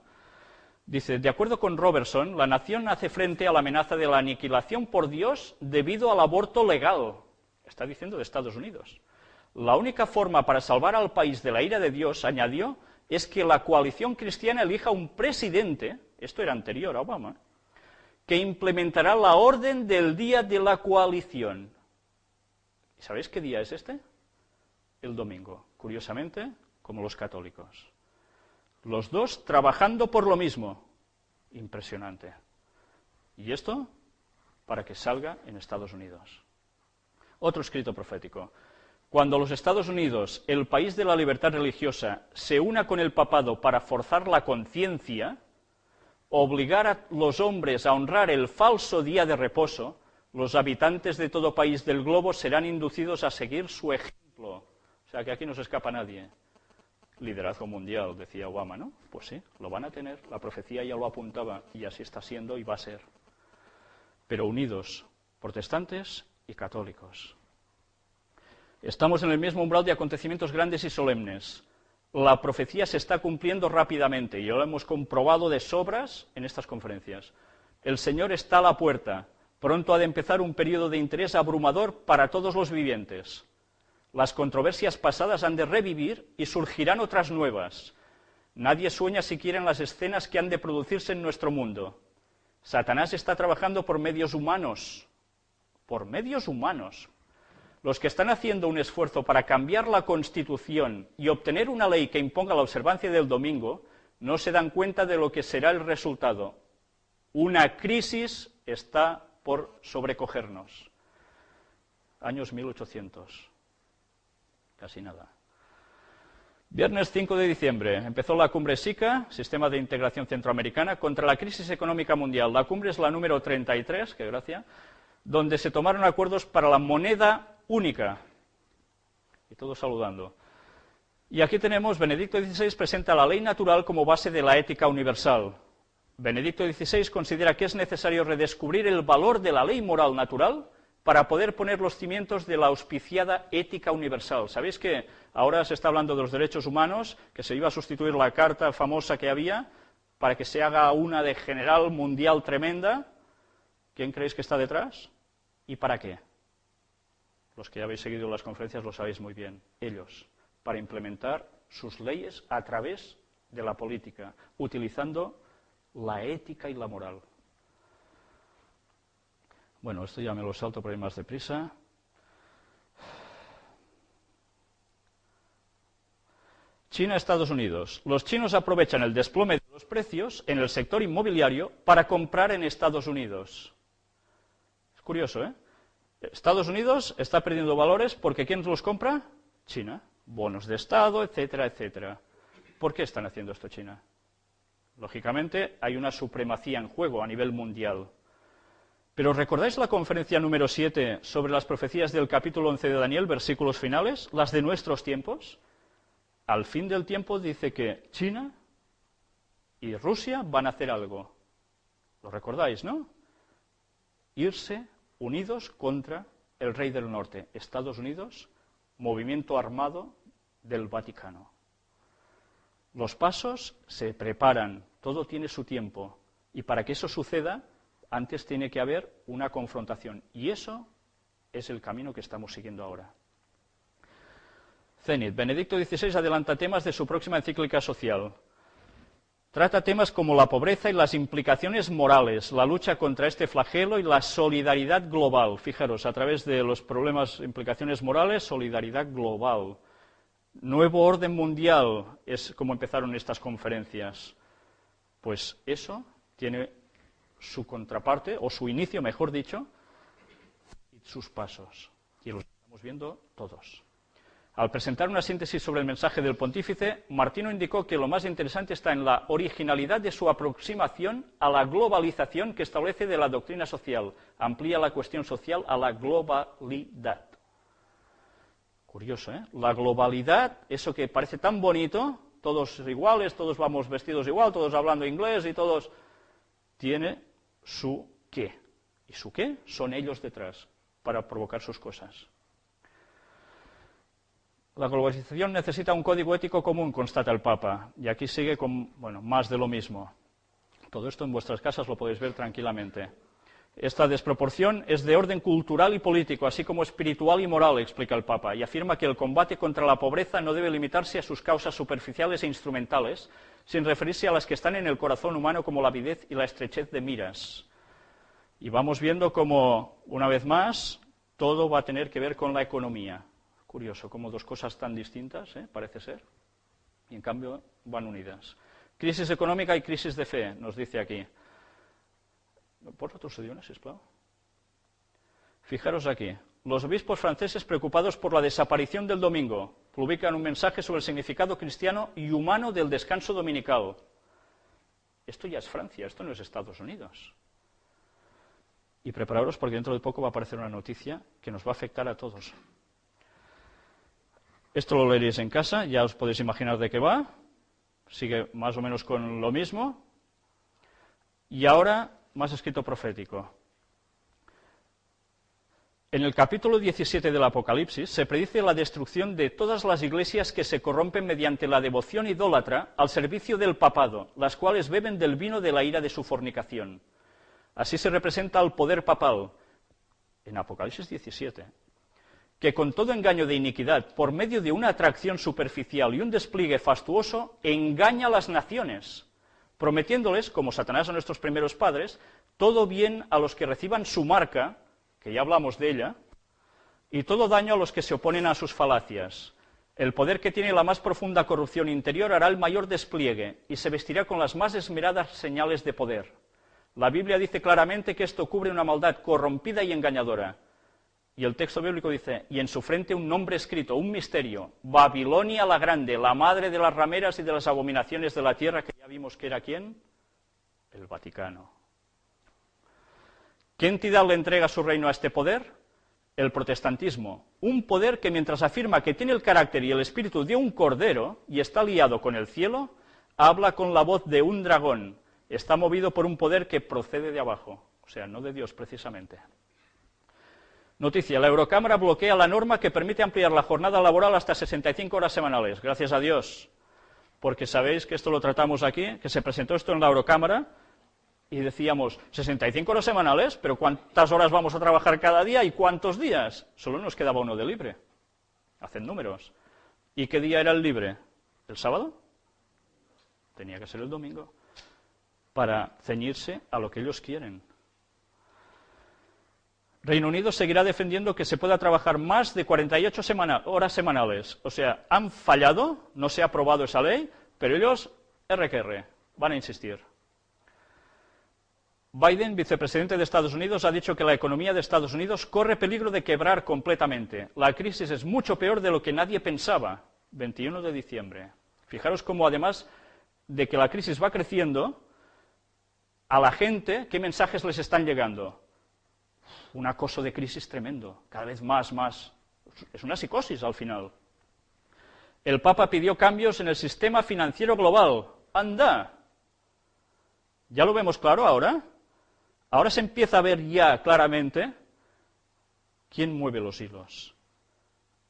Dice, de acuerdo con Robertson, la nación hace frente a la amenaza de la aniquilación por Dios debido al aborto legal. Está diciendo de Estados Unidos. La única forma para salvar al país de la ira de Dios, añadió, es que la coalición cristiana elija un presidente, esto era anterior a Obama, que implementará la orden del día de la coalición. ¿Y sabéis qué día es este? El domingo, curiosamente, como los católicos. Los dos trabajando por lo mismo. Impresionante. ¿Y esto? Para que salga en Estados Unidos. Otro escrito profético. Cuando los Estados Unidos, el país de la libertad religiosa, se una con el papado para forzar la conciencia, obligar a los hombres a honrar el falso día de reposo, los habitantes de todo país del globo serán inducidos a seguir su ejemplo. O sea que aquí no se escapa nadie. Liderazgo mundial, decía Obama, ¿no? Pues sí, lo van a tener. La profecía ya lo apuntaba y así está siendo y va a ser. Pero unidos, protestantes y católicos. Estamos en el mismo umbral de acontecimientos grandes y solemnes. La profecía se está cumpliendo rápidamente y lo hemos comprobado de sobras en estas conferencias. El Señor está a la puerta. Pronto ha de empezar un periodo de interés abrumador para todos los vivientes. Las controversias pasadas han de revivir y surgirán otras nuevas. Nadie sueña siquiera en las escenas que han de producirse en nuestro mundo. Satanás está trabajando por medios humanos. Por medios humanos. Los que están haciendo un esfuerzo para cambiar la Constitución y obtener una ley que imponga la observancia del domingo no se dan cuenta de lo que será el resultado. Una crisis está por sobrecogernos. Años 1800. Casi nada. Viernes 5 de diciembre empezó la cumbre SICA, Sistema de Integración Centroamericana, contra la crisis económica mundial. La cumbre es la número 33, qué gracia, donde se tomaron acuerdos para la moneda única. Y todos saludando. Y aquí tenemos, Benedicto XVI presenta la ley natural como base de la ética universal. Benedicto XVI considera que es necesario redescubrir el valor de la ley moral natural para poder poner los cimientos de la auspiciada ética universal. ¿Sabéis que ahora se está hablando de los derechos humanos, que se iba a sustituir la carta famosa que había para que se haga una de general mundial tremenda? ¿Quién creéis que está detrás? ¿Y para qué? Los que ya habéis seguido las conferencias lo sabéis muy bien. Ellos, para implementar sus leyes a través de la política, utilizando la ética y la moral. Bueno, esto ya me lo salto por ir más deprisa. China, Estados Unidos. Los chinos aprovechan el desplome de los precios en el sector inmobiliario para comprar en Estados Unidos. Es curioso, ¿eh? Estados Unidos está perdiendo valores porque ¿quién los compra? China. Bonos de Estado, etcétera, etcétera. ¿Por qué están haciendo esto China? Lógicamente, hay una supremacía en juego a nivel mundial. Pero ¿recordáis la conferencia número 7 sobre las profecías del capítulo 11 de Daniel, versículos finales, las de nuestros tiempos? Al fin del tiempo dice que China y Rusia van a hacer algo. ¿Lo recordáis, no? Irse unidos contra el rey del norte, Estados Unidos, movimiento armado del Vaticano. Los pasos se preparan, todo tiene su tiempo, y para que eso suceda, antes tiene que haber una confrontación, y eso es el camino que estamos siguiendo ahora. Zenit. Benedicto XVI adelanta temas de su próxima encíclica social. Trata temas como la pobreza y las implicaciones morales, la lucha contra este flagelo y la solidaridad global. Fijaros, a través de los problemas, implicaciones morales, solidaridad global. Nuevo orden mundial es como empezaron estas conferencias. Pues eso tiene su contraparte, o su inicio, mejor dicho, y sus pasos. Y los estamos viendo todos. Al presentar una síntesis sobre el mensaje del pontífice, Martino indicó que lo más interesante está en la originalidad de su aproximación a la globalización que establece de la doctrina social. Amplía la cuestión social a la globalidad. Curioso, ¿eh? La globalidad, eso que parece tan bonito, todos iguales, todos vamos vestidos igual, todos hablando inglés y todos... tiene su qué. ¿Y su qué? Son ellos detrás, para provocar sus cosas. La globalización necesita un código ético común, constata el Papa, y aquí sigue con, más de lo mismo. Todo esto en vuestras casas lo podéis ver tranquilamente. Esta desproporción es de orden cultural y político, así como espiritual y moral, explica el Papa, y afirma que el combate contra la pobreza no debe limitarse a sus causas superficiales e instrumentales, sin referirse a las que están en el corazón humano como la avidez y la estrechez de miras. Y vamos viendo cómo, una vez más, todo va a tener que ver con la economía. Curioso, como dos cosas tan distintas, parece ser, y en cambio van unidas. Crisis económica y crisis de fe, nos dice aquí. ¿Por otros idiomas, sisplau? Fijaros aquí. Los obispos franceses, preocupados por la desaparición del domingo, publican un mensaje sobre el significado cristiano y humano del descanso dominical. Esto ya es Francia, esto no es Estados Unidos. Y prepararos porque dentro de poco va a aparecer una noticia que nos va a afectar a todos. Esto lo leeréis en casa, ya os podéis imaginar de qué va. Sigue más o menos con lo mismo. Y ahora, más escrito profético. En el capítulo 17 del Apocalipsis se predice la destrucción de todas las iglesias que se corrompen mediante la devoción idólatra al servicio del papado, las cuales beben del vino de la ira de su fornicación. Así se representa al poder papal en Apocalipsis 17. Que con todo engaño de iniquidad, por medio de una atracción superficial y un despliegue fastuoso, engaña a las naciones, prometiéndoles, como Satanás a nuestros primeros padres, todo bien a los que reciban su marca, que ya hablamos de ella, y todo daño a los que se oponen a sus falacias. El poder que tiene la más profunda corrupción interior hará el mayor despliegue, y se vestirá con las más esmeradas señales de poder. La Biblia dice claramente que esto cubre una maldad corrompida y engañadora. Y el texto bíblico dice, y en su frente un nombre escrito, un misterio, Babilonia la Grande, la madre de las rameras y de las abominaciones de la tierra, que ya vimos que era ¿quién? El Vaticano. ¿Qué entidad le entrega su reino a este poder? El protestantismo. Un poder que mientras afirma que tiene el carácter y el espíritu de un cordero y está liado con el cielo, habla con la voz de un dragón. Está movido por un poder que procede de abajo, o sea, no de Dios precisamente. Noticia, la Eurocámara bloquea la norma que permite ampliar la jornada laboral hasta 65 horas semanales. Gracias a Dios, porque sabéis que esto lo tratamos aquí, que se presentó esto en la Eurocámara y decíamos, 65 horas semanales, pero ¿cuántas horas vamos a trabajar cada día y cuántos días? Solo nos quedaba uno de libre. Hacen números. ¿Y qué día era el libre? ¿El sábado? Tenía que ser el domingo, para ceñirse a lo que ellos quieren. Reino Unido seguirá defendiendo que se pueda trabajar más de 48 horas semanales. O sea, han fallado, no se ha aprobado esa ley, pero ellos, R que R, van a insistir. Biden, vicepresidente de Estados Unidos, ha dicho que la economía de Estados Unidos corre peligro de quebrar completamente. La crisis es mucho peor de lo que nadie pensaba. 21 de diciembre. Fijaros cómo, además de que la crisis va creciendo, a la gente, ¿qué mensajes les están llegando? Un acoso de crisis tremendo, cada vez más. Es una psicosis al final. El Papa pidió cambios en el sistema financiero global. ¡Anda! ¿Ya lo vemos claro ahora? Ahora se empieza a ver ya claramente quién mueve los hilos.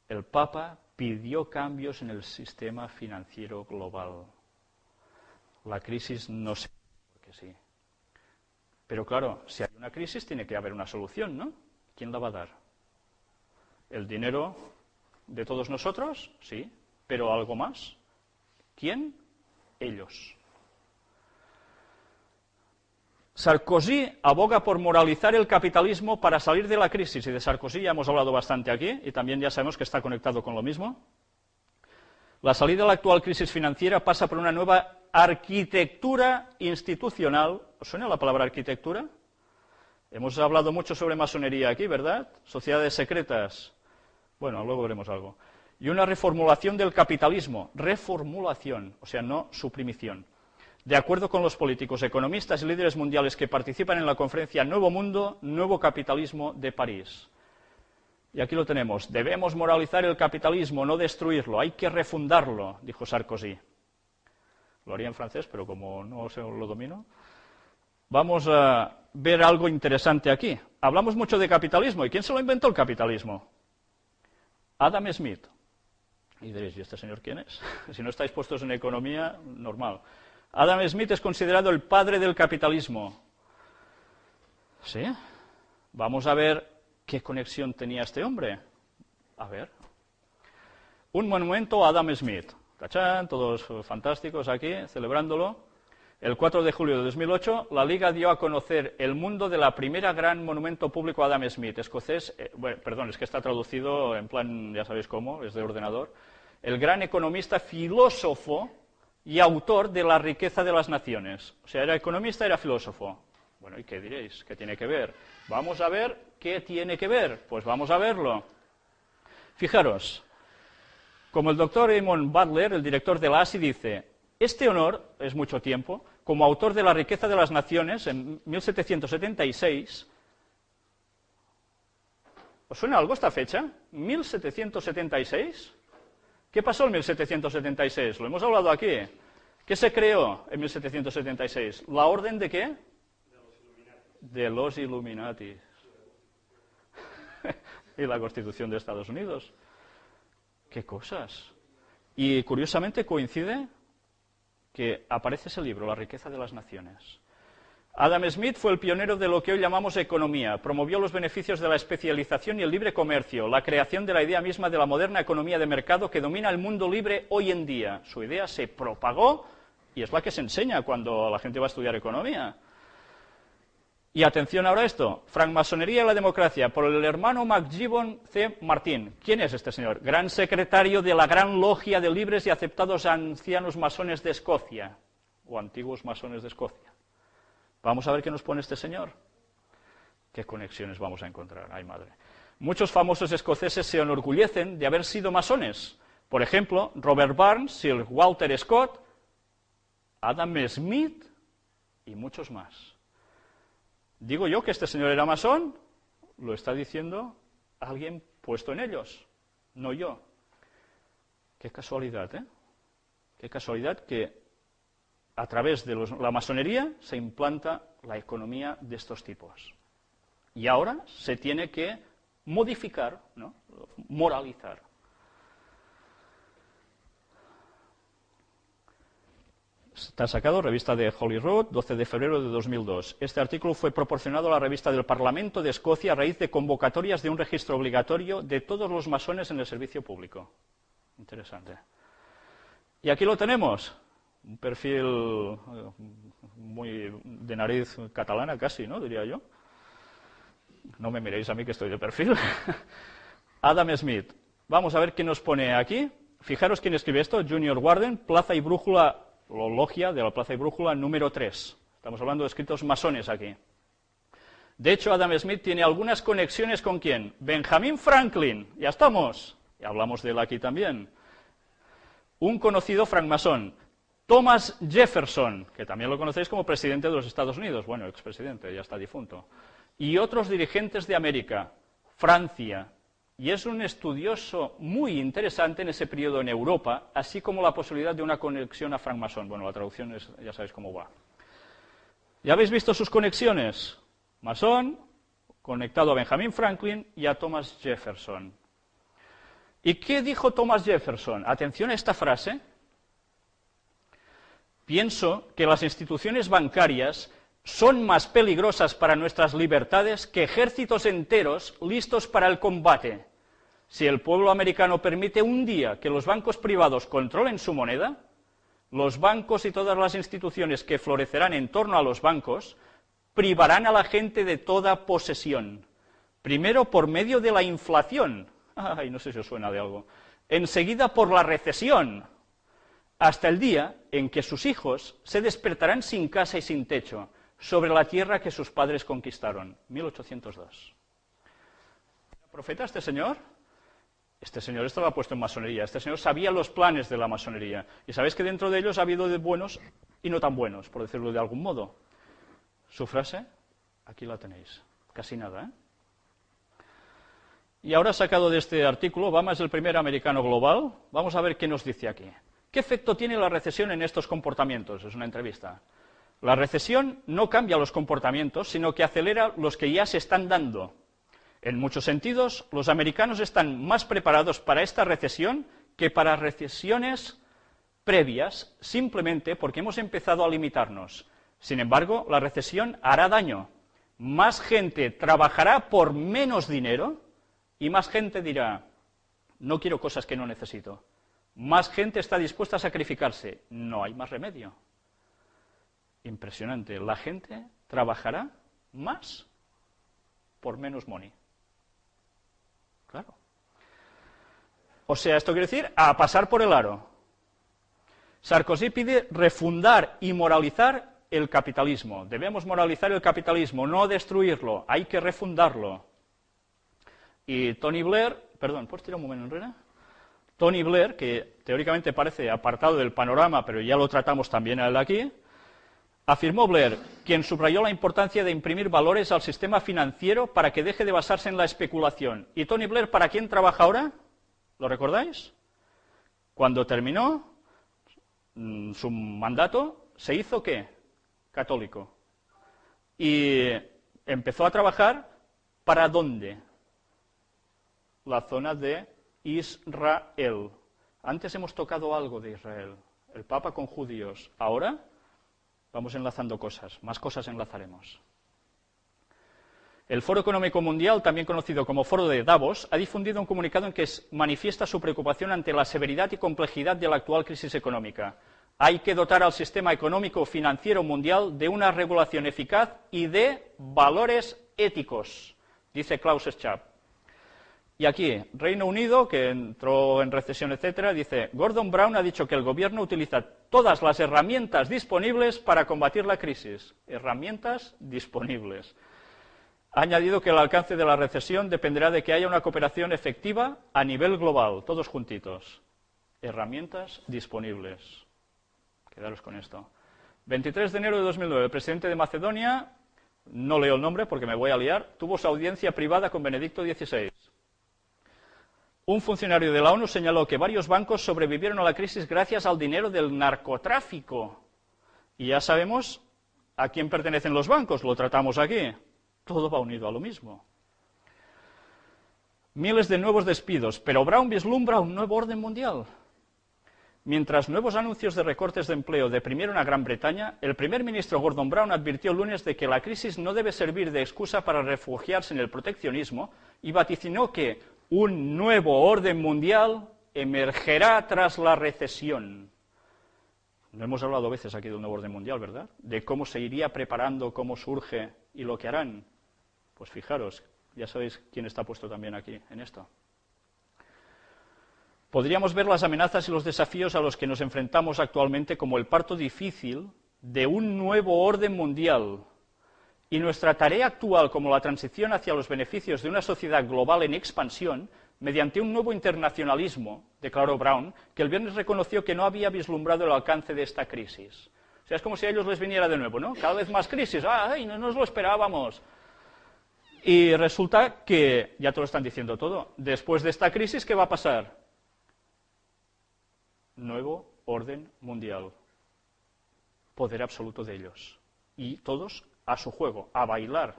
El Papa pidió cambios en el sistema financiero global. La crisis no se... porque sí. Pero claro, si hay una crisis tiene que haber una solución, ¿no? ¿Quién la va a dar? ¿El dinero de todos nosotros? Sí. ¿Pero algo más? ¿Quién? Ellos. Sarkozy aboga por moralizar el capitalismo para salir de la crisis, y de Sarkozy ya hemos hablado bastante aquí, y también ya sabemos que está conectado con lo mismo. La salida de la actual crisis financiera pasa por una nueva arquitectura institucional. ¿Os suena la palabra arquitectura? Hemos hablado mucho sobre masonería aquí, ¿verdad? Sociedades secretas. Bueno, luego veremos algo. Y una reformulación del capitalismo. Reformulación, o sea, no suprimición. De acuerdo con los políticos, economistas y líderes mundiales que participan en la conferencia Nuevo Mundo, Nuevo Capitalismo de París. Y aquí lo tenemos. Debemos moralizar el capitalismo, no destruirlo. Hay que refundarlo, dijo Sarkozy. Lo haría en francés, pero como no lo domino. Vamos a ver algo interesante aquí. Hablamos mucho de capitalismo. ¿Y quién se lo inventó el capitalismo? Adam Smith. Y diréis, ¿y este señor quién es? Si no estáis puestos en economía, normal. Adam Smith es considerado el padre del capitalismo. ¿Sí? Vamos a ver qué conexión tenía este hombre. A ver. Un monumento a Adam Smith. ¿Cachán? Todos fantásticos aquí, celebrándolo. El 4 de julio de 2008, la Liga dio a conocer el mundo de la primera gran monumento público a Adam Smith, escocés. Bueno, perdón, es que está traducido en plan, ya sabéis cómo, es de ordenador. El gran economista, filósofo y autor de La riqueza de las naciones. O sea, era economista, era filósofo. Bueno, ¿y qué diréis? ¿Qué tiene que ver? Vamos a ver qué tiene que ver. Pues vamos a verlo. Fijaros, como el doctor Eamon Butler, el director de la ASI, dice, este honor, es mucho tiempo, como autor de La riqueza de las naciones, en 1776, ¿os suena algo esta fecha? ¿1776? ¿Qué pasó en 1776? Lo hemos hablado aquí. ¿Qué se creó en 1776? ¿La orden de qué? De los Illuminati. Y la Constitución de Estados Unidos. ¿Qué cosas? Y curiosamente coincide que aparece ese libro, La riqueza de las naciones. Adam Smith fue el pionero de lo que hoy llamamos economía. Promovió los beneficios de la especialización y el libre comercio, la creación de la idea misma de la moderna economía de mercado que domina el mundo libre hoy en día. Su idea se propagó y es la que se enseña cuando la gente va a estudiar economía. Y atención ahora a esto, francmasonería y la democracia, por el hermano McGibbon C. Martin. ¿Quién es este señor? Gran secretario de la Gran Logia de Libres y Aceptados Ancianos Masones de Escocia, o Antiguos Masones de Escocia. Vamos a ver qué nos pone este señor. ¿Qué conexiones vamos a encontrar? ¡Ay, madre! Muchos famosos escoceses se enorgullecen de haber sido masones. Por ejemplo, Robert Burns, Sir Walter Scott, Adam Smith y muchos más. ¿Digo yo que este señor era masón? Lo está diciendo alguien puesto en ellos, no yo. Qué casualidad, ¿eh? Qué casualidad que a través de la masonería se implanta la economía de estos tipos. Y ahora se tiene que modificar, ¿no? Moralizar. Está sacado, revista de Holyrood, 12 de febrero de 2002. Este artículo fue proporcionado a la revista del Parlamento de Escocia a raíz de convocatorias de un registro obligatorio de todos los masones en el servicio público. Interesante. Y aquí lo tenemos. Un perfil muy de nariz catalana casi, ¿no? Diría yo. No me miréis a mí que estoy de perfil. Adam Smith. Vamos a ver qué nos pone aquí. Fijaros quién escribe esto, Junior Warden, Plaza y Brújula, o Logia de la Plaza y Brújula número 3. Estamos hablando de escritos masones aquí. De hecho, Adam Smith tiene algunas conexiones con ¿quién? Benjamin Franklin, ya estamos. Y hablamos de él aquí también. Un conocido francmasón, Thomas Jefferson, que también lo conocéis como presidente de los Estados Unidos, bueno, expresidente, ya está difunto. Y otros dirigentes de América, Francia. Y es un estudioso muy interesante en ese periodo en Europa, así como la posibilidad de una conexión a francmasón. Bueno, la traducción es, ya sabéis cómo va. ¿Ya habéis visto sus conexiones? Masón, conectado a Benjamin Franklin y a Thomas Jefferson. ¿Y qué dijo Thomas Jefferson? Atención a esta frase. Pienso que las instituciones bancarias son más peligrosas para nuestras libertades que ejércitos enteros listos para el combate. Si el pueblo americano permite un día que los bancos privados controlen su moneda, los bancos y todas las instituciones que florecerán en torno a los bancos privarán a la gente de toda posesión. Primero por medio de la inflación, ay, no sé si os suena de algo, enseguida por la recesión, hasta el día en que sus hijos se despertarán sin casa y sin techo, sobre la tierra que sus padres conquistaron. 1802. ¿Profeta este señor? Este señor estaba puesto en masonería, este señor sabía los planes de la masonería, y sabéis que dentro de ellos ha habido de buenos y no tan buenos, por decirlo de algún modo. Su frase, aquí la tenéis, casi nada, ¿eh? Y ahora sacado de este artículo, Obama es el primer americano global, vamos a ver qué nos dice aquí. ¿Qué efecto tiene la recesión en estos comportamientos? Es una entrevista. La recesión no cambia los comportamientos, sino que acelera los que ya se están dando. En muchos sentidos, los americanos están más preparados para esta recesión que para recesiones previas, simplemente porque hemos empezado a limitarnos. Sin embargo, la recesión hará daño. Más gente trabajará por menos dinero y más gente dirá, no quiero cosas que no necesito. Más gente está dispuesta a sacrificarse. No hay más remedio. Impresionante. La gente trabajará más por menos money. Claro. O sea, esto quiere decir a pasar por el aro. Sarkozy pide refundar y moralizar el capitalismo. Debemos moralizar el capitalismo, no destruirlo. Hay que refundarlo. Y Tony Blair, perdón, ¿puedes tirar un momento enrere? Tony Blair, que teóricamente parece apartado del panorama, pero ya lo tratamos también a él aquí, afirmó Blair, quien subrayó la importancia de imprimir valores al sistema financiero para que deje de basarse en la especulación. ¿Y Tony Blair para quién trabaja ahora? ¿Lo recordáis? Cuando terminó su mandato, ¿se hizo qué? Católico. Y empezó a trabajar ¿para dónde? La zona de Israel. Antes hemos tocado algo de Israel. El Papa con judíos. Ahora vamos enlazando cosas. Más cosas enlazaremos. El Foro Económico Mundial, también conocido como Foro de Davos, ha difundido un comunicado en que manifiesta su preocupación ante la severidad y complejidad de la actual crisis económica. Hay que dotar al sistema económico financiero mundial de una regulación eficaz y de valores éticos, dice Klaus Schwab. Y aquí, Reino Unido, que entró en recesión, etcétera, dice, Gordon Brown ha dicho que el gobierno utiliza todas las herramientas disponibles para combatir la crisis. Herramientas disponibles. Ha añadido que el alcance de la recesión dependerá de que haya una cooperación efectiva a nivel global, todos juntitos. Herramientas disponibles. Quedaros con esto. 23 de enero de 2009, el presidente de Macedonia, no leo el nombre porque me voy a liar, tuvo su audiencia privada con Benedicto XVI. Un funcionario de la ONU señaló que varios bancos sobrevivieron a la crisis gracias al dinero del narcotráfico. Y ya sabemos a quién pertenecen los bancos, lo tratamos aquí. Todo va unido a lo mismo. Miles de nuevos despidos, pero Brown vislumbra un nuevo orden mundial. Mientras nuevos anuncios de recortes de empleo deprimieron a Gran Bretaña, el primer ministro Gordon Brown advirtió el lunes de que la crisis no debe servir de excusa para refugiarse en el proteccionismo y vaticinó que un nuevo orden mundial emergerá tras la recesión. No hemos hablado a veces aquí de un nuevo orden mundial, ¿verdad? De cómo se iría preparando, cómo surge y lo que harán. Pues fijaros, Ya sabéis quién está puesto también aquí en esto. Podríamos ver las amenazas y los desafíos a los que nos enfrentamos actualmente como el parto difícil de un nuevo orden mundial. Y nuestra tarea actual como la transición hacia los beneficios de una sociedad global en expansión mediante un nuevo internacionalismo, declaró Brown, que el viernes reconoció que no había vislumbrado el alcance de esta crisis. O sea, es como si a ellos les viniera de nuevo, ¿no? Cada vez más crisis, ¡ay, no nos lo esperábamos! Y resulta que, ya te lo están diciendo todo, después de esta crisis, ¿qué va a pasar? Nuevo orden mundial. Poder absoluto de ellos. Y todos a su juego, a bailar.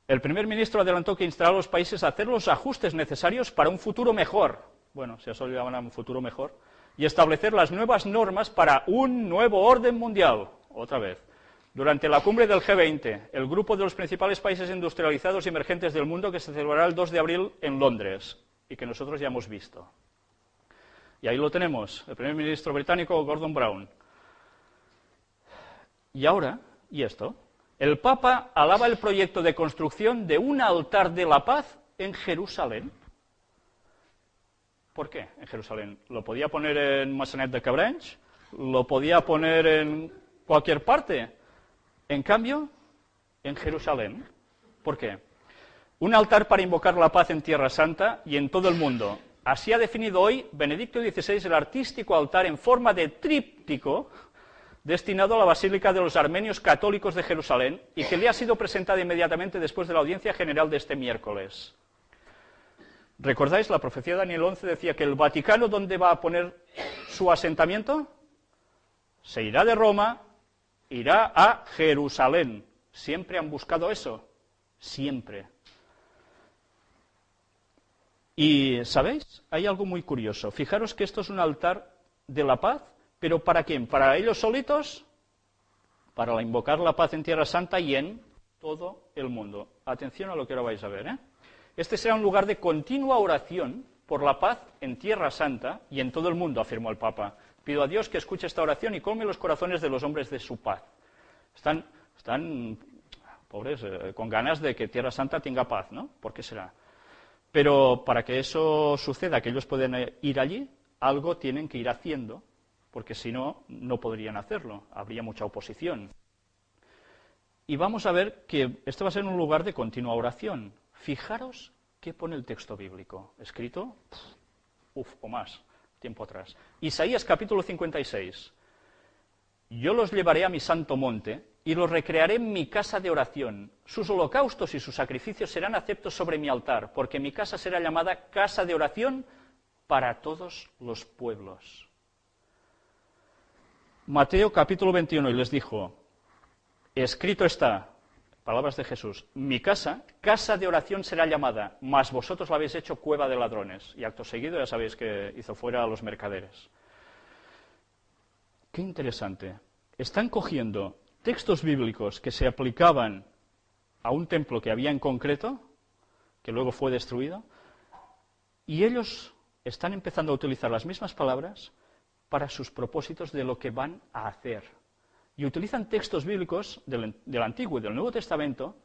El primer ministro adelantó que instará a los países a hacer los ajustes necesarios para un futuro mejor. Bueno, si a eso le llaman a un futuro mejor. Y establecer las nuevas normas para un nuevo orden mundial. Otra vez. Durante la cumbre del G20, el grupo de los principales países industrializados y emergentes del mundo que se celebrará el 2 de abril en Londres y que nosotros ya hemos visto. Y ahí lo tenemos, el primer ministro británico Gordon Brown. Y ahora, ¿y esto? El Papa alaba el proyecto de construcción de un altar de la paz en Jerusalén. ¿Por qué en Jerusalén? ¿Lo podía poner en Massanet de Cabrenys? ¿Lo podía poner en cualquier parte? En cambio, en Jerusalén. ¿Por qué? Un altar para invocar la paz en Tierra Santa y en todo el mundo. Así ha definido hoy Benedicto XVI el artístico altar en forma de tríptico destinado a la Basílica de los Armenios Católicos de Jerusalén y que le ha sido presentada inmediatamente después de la audiencia general de este miércoles. ¿Recordáis? La profecía de Daniel 11 decía que el Vaticano, ¿dónde va a poner su asentamiento? Se irá de Roma, irá a Jerusalén. Siempre han buscado eso. Siempre. Y, ¿sabéis? Hay algo muy curioso. Fijaros que esto es un altar de la paz, pero ¿para quién? ¿Para ellos solitos? Para invocar la paz en Tierra Santa y en todo el mundo. Atención a lo que ahora vais a ver, ¿eh? Este será un lugar de continua oración por la paz en Tierra Santa y en todo el mundo, afirmó el Papa. Pido a Dios que escuche esta oración y colme los corazones de los hombres de su paz. Están pobres, con ganas de que Tierra Santa tenga paz, ¿no? ¿Por qué será? Pero para que eso suceda, que ellos puedan ir allí, algo tienen que ir haciendo, porque si no, no podrían hacerlo, habría mucha oposición. Y vamos a ver que este va a ser un lugar de continua oración. Fijaros qué pone el texto bíblico, escrito, o más, tiempo atrás. Isaías capítulo 56. Yo los llevaré a mi santo monte y los recrearé en mi casa de oración. Sus holocaustos y sus sacrificios serán aceptos sobre mi altar, porque mi casa será llamada casa de oración para todos los pueblos. Mateo capítulo 21, y les dijo, escrito está, palabras de Jesús, mi casa, casa de oración será llamada, mas vosotros la habéis hecho cueva de ladrones. Y acto seguido ya sabéis que hizo fuera a los mercaderes. Qué interesante. Están cogiendo textos bíblicos que se aplicaban a un templo que había en concreto, que luego fue destruido, y ellos están empezando a utilizar las mismas palabras para sus propósitos de lo que van a hacer. Y utilizan textos bíblicos del Antiguo y del Nuevo Testamento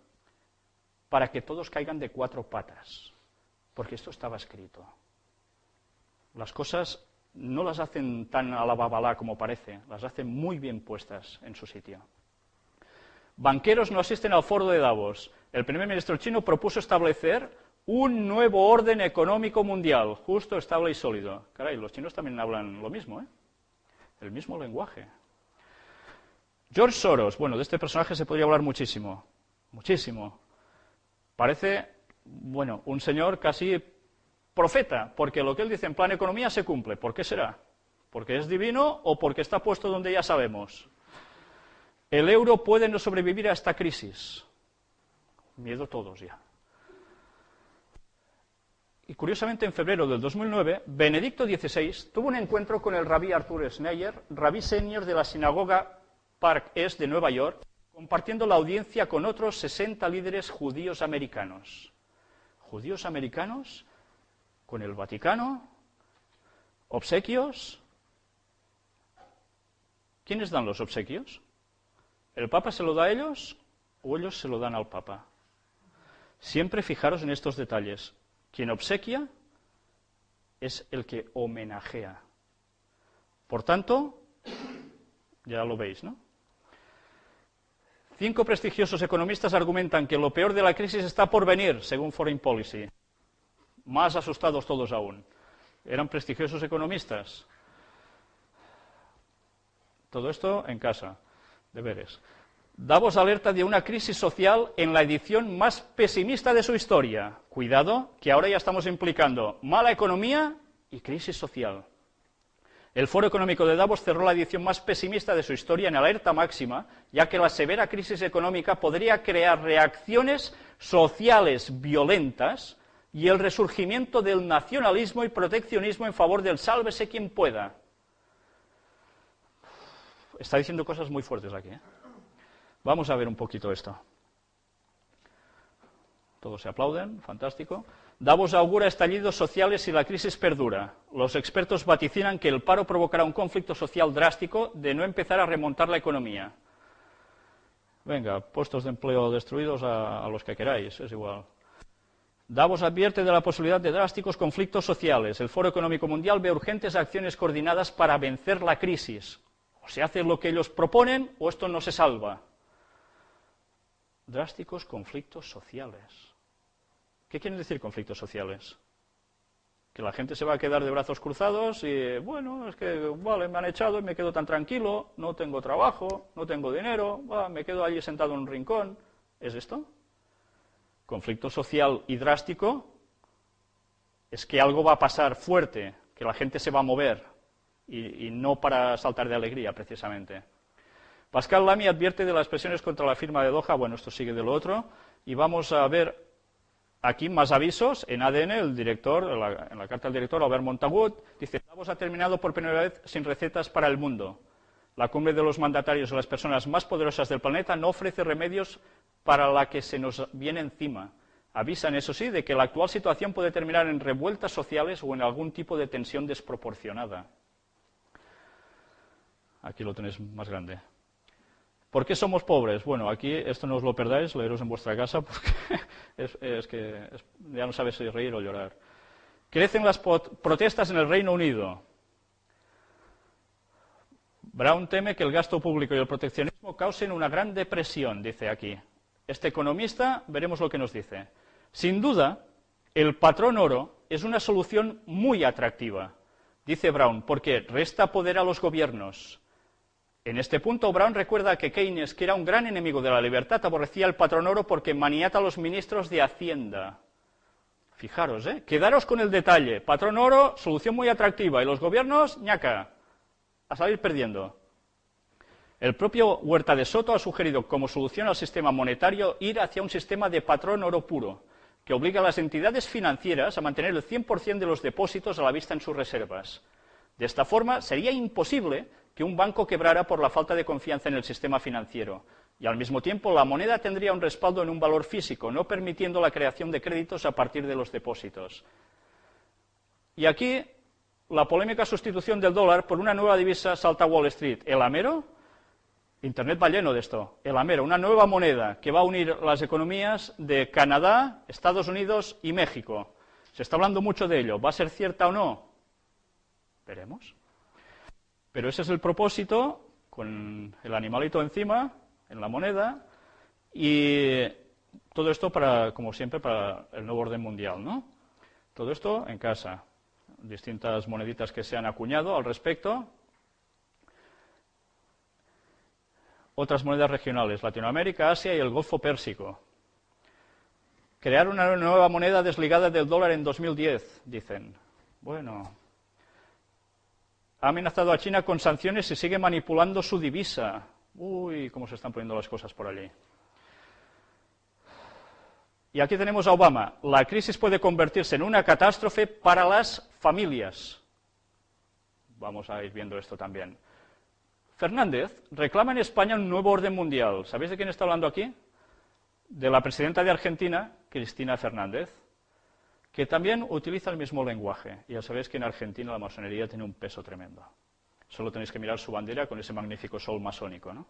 para que todos caigan de cuatro patas, porque esto estaba escrito. Las cosas no las hacen tan a la babalá como parece, las hacen muy bien puestas en su sitio. Banqueros no asisten al foro de Davos. El primer ministro chino propuso establecer un nuevo orden económico mundial, justo, estable y sólido. Caray, los chinos también hablan lo mismo, ¿eh? El mismo lenguaje. George Soros, bueno, de este personaje se podría hablar muchísimo, muchísimo. Parece, bueno, un señor casi profeta, porque lo que él dice en plan economía se cumple. ¿Por qué será? ¿Porque es divino o porque está puesto donde ya sabemos? El euro puede no sobrevivir a esta crisis. Miedo todos ya. Y curiosamente en febrero del 2009, Benedicto XVI tuvo un encuentro con el rabí Arthur Schneier, rabí senior de la sinagoga Park East de Nueva York, compartiendo la audiencia con otros 60 líderes judíos americanos. Judíos americanos con el Vaticano, obsequios. ¿Quiénes dan los obsequios? ¿El Papa se lo da a ellos o ellos se lo dan al Papa? Siempre fijaros en estos detalles. Quien obsequia es el que homenajea. Por tanto, ya lo veis, ¿no? 5 prestigiosos economistas argumentan que lo peor de la crisis está por venir, según Foreign Policy. Más asustados todos aún. Eran prestigiosos economistas. Todo esto en casa, deberes. Davos alerta de una crisis social en la edición más pesimista de su historia. Cuidado, que ahora ya estamos implicando mala economía y crisis social. El Foro Económico de Davos cerró la edición más pesimista de su historia en alerta máxima, ya que la severa crisis económica podría crear reacciones sociales violentas y el resurgimiento del nacionalismo y proteccionismo en favor del sálvese quien pueda. Está diciendo cosas muy fuertes aquí, ¿eh? Vamos a ver un poquito esto. Todos se aplauden, fantástico. Davos augura estallidos sociales si la crisis perdura. Los expertos vaticinan que el paro provocará un conflicto social drástico de no empezar a remontar la economía. Venga, puestos de empleo destruidos a los que queráis, es igual. Davos advierte de la posibilidad de drásticos conflictos sociales. El Foro Económico Mundial ve urgentes acciones coordinadas para vencer la crisis. O se hace lo que ellos proponen o esto no se salva. Drásticos conflictos sociales. ¿Qué quieren decir conflictos sociales? Que la gente se va a quedar de brazos cruzados y, bueno, es que, vale, me han echado y me quedo tan tranquilo, no tengo trabajo, no tengo dinero, me quedo allí sentado en un rincón. ¿Es esto? Conflicto social y drástico es que algo va a pasar fuerte, que la gente se va a mover y no para saltar de alegría, precisamente. Pascal Lamy advierte de las presiones contra la firma de Doha. Bueno, esto sigue de lo otro. Y vamos a ver aquí más avisos. En ADN, el director, en la carta del director, Albert Montagut, dice: Davos ha terminado por primera vez sin recetas para el mundo. La cumbre de los mandatarios de las personas más poderosas del planeta no ofrece remedios para la que se nos viene encima. Avisan, eso sí, de que la actual situación puede terminar en revueltas sociales o en algún tipo de tensión desproporcionada. Aquí lo tenéis más grande. ¿Por qué somos pobres? Bueno, aquí esto no os lo perdáis, leeros en vuestra casa, porque ya no sabes si reír o llorar. Crecen las protestas en el Reino Unido. Brown teme que el gasto público y el proteccionismo causen una gran depresión, dice aquí. Este economista, veremos lo que nos dice. Sin duda, el patrón oro es una solución muy atractiva, dice Brown, porque resta poder a los gobiernos. En este punto, Brown recuerda que Keynes, que era un gran enemigo de la libertad, aborrecía el patrón oro porque maniata a los ministros de Hacienda. Fijaros, quedaros con el detalle. Patrón oro, solución muy atractiva, y los gobiernos, ñaca, a salir perdiendo. El propio Huerta de Soto ha sugerido como solución al sistema monetario ir hacia un sistema de patrón oro puro, que obliga a las entidades financieras a mantener el 100% de los depósitos a la vista en sus reservas. De esta forma, sería imposible que un banco quebrara por la falta de confianza en el sistema financiero, y al mismo tiempo la moneda tendría un respaldo en un valor físico, no permitiendo la creación de créditos a partir de los depósitos. Y aquí, la polémica sustitución del dólar por una nueva divisa salta a Wall Street. ¿El amero? Internet va lleno de esto. El amero, una nueva moneda que va a unir las economías de Canadá, Estados Unidos y México. Se está hablando mucho de ello. ¿Va a ser cierta o no? Veremos. Pero ese es el propósito, con el animalito encima, en la moneda, y todo esto, como siempre, para el nuevo orden mundial, ¿no? Todo esto en casa. Distintas moneditas que se han acuñado al respecto. Otras monedas regionales, Latinoamérica, Asia y el Golfo Pérsico. Crear una nueva moneda desligada del dólar en 2010, dicen. Bueno, ha amenazado a China con sanciones y sigue manipulando su divisa. Uy, cómo se están poniendo las cosas por allí. Y aquí tenemos a Obama. La crisis puede convertirse en una catástrofe para las familias. Vamos a ir viendo esto también. Fernández reclama en España un nuevo orden mundial. ¿Sabéis de quién está hablando aquí? De la presidenta de Argentina, Cristina Fernández, que también utiliza el mismo lenguaje. Ya sabéis que en Argentina la masonería tiene un peso tremendo. Solo tenéis que mirar su bandera con ese magnífico sol masónico, ¿no?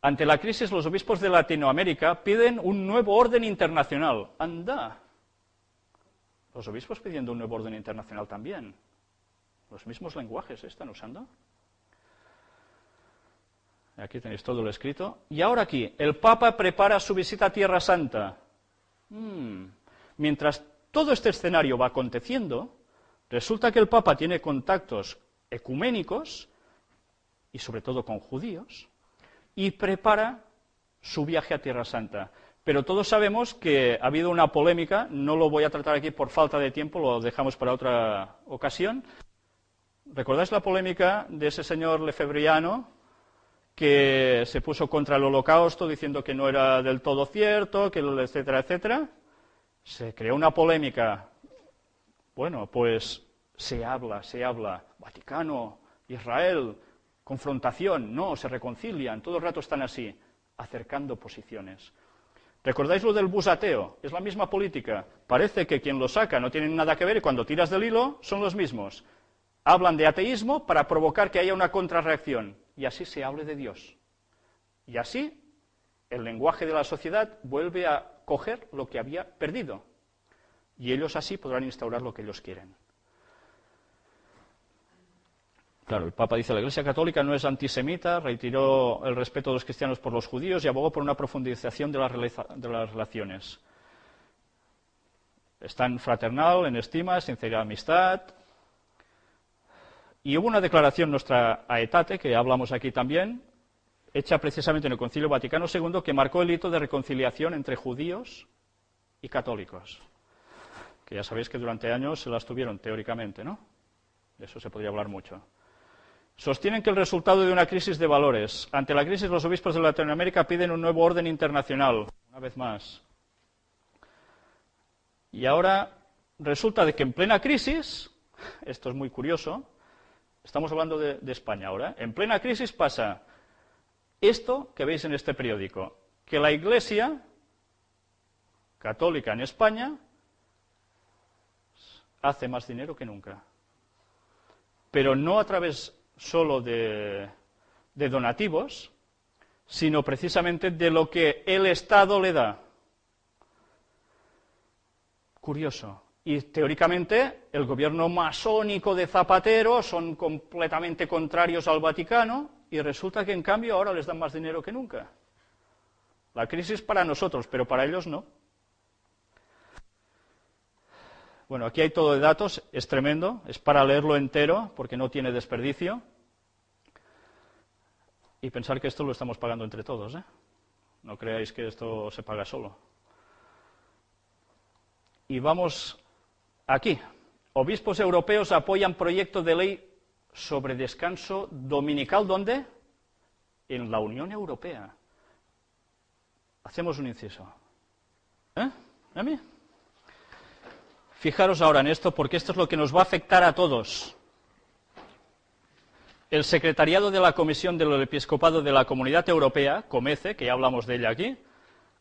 Ante la crisis, los obispos de Latinoamérica piden un nuevo orden internacional. ¡Anda! Los obispos pidiendo un nuevo orden internacional también. Los mismos lenguajes están usando. Aquí tenéis todo lo escrito. Y ahora aquí, el Papa prepara su visita a Tierra Santa. Mientras todo este escenario va aconteciendo, resulta que el Papa tiene contactos ecuménicos, y sobre todo con judíos, y prepara su viaje a Tierra Santa. Pero todos sabemos que ha habido una polémica, no lo voy a tratar aquí por falta de tiempo, lo dejamos para otra ocasión. ¿Recordáis la polémica de ese señor Lefebvriano que se puso contra el Holocausto diciendo que no era del todo cierto, que etcétera, etcétera? Se creó una polémica. Bueno, pues se habla, Vaticano, Israel, confrontación, no, se reconcilian, todo el rato están así, acercando posiciones. ¿Recordáis lo del bus ateo? Es la misma política. Parece que quien lo saca no tiene nada que ver y cuando tiras del hilo son los mismos. Hablan de ateísmo para provocar que haya una contrarreacción y así se hable de Dios. Y así el lenguaje de la sociedad vuelve a coger lo que había perdido. Y ellos así podrán instaurar lo que ellos quieren. Claro, el Papa dice, la Iglesia Católica no es antisemita, retiró el respeto de los cristianos por los judíos y abogó por una profundización de las relaciones. Está en fraternal, en estima, sinceridad, amistad. Y hubo una declaración nuestra Aetate, que hablamos aquí también, hecha precisamente en el Concilio Vaticano II, que marcó el hito de reconciliación entre judíos y católicos. Que ya sabéis que durante años se las tuvieron, teóricamente, ¿no? De eso se podría hablar mucho. Sostienen que el resultado de una crisis de valores. Ante la crisis, los obispos de Latinoamérica piden un nuevo orden internacional, una vez más. Y ahora resulta de que en plena crisis, esto es muy curioso, estamos hablando de España ahora, en plena crisis pasa esto que veis en este periódico, que la Iglesia católica en España hace más dinero que nunca. Pero no a través solo de donativos, sino precisamente de lo que el Estado le da. Curioso. Y teóricamente el gobierno masónico de Zapatero son completamente contrarios al Vaticano y resulta que en cambio ahora les dan más dinero que nunca. La crisis para nosotros, pero para ellos no. Bueno, aquí hay todo de datos, es tremendo, es para leerlo entero porque no tiene desperdicio. Y pensar que esto lo estamos pagando entre todos, ¿eh? No creáis que esto se paga solo. Y vamos aquí. Obispos europeos apoyan proyecto de ley sobre descanso dominical. ¿Dónde? En la Unión Europea. Hacemos un inciso. ¿A mí? Fijaros ahora en esto, porque esto es lo que nos va a afectar a todos. El secretariado de la Comisión del Episcopado de la Comunidad Europea, COMECE, que ya hablamos de ella aquí,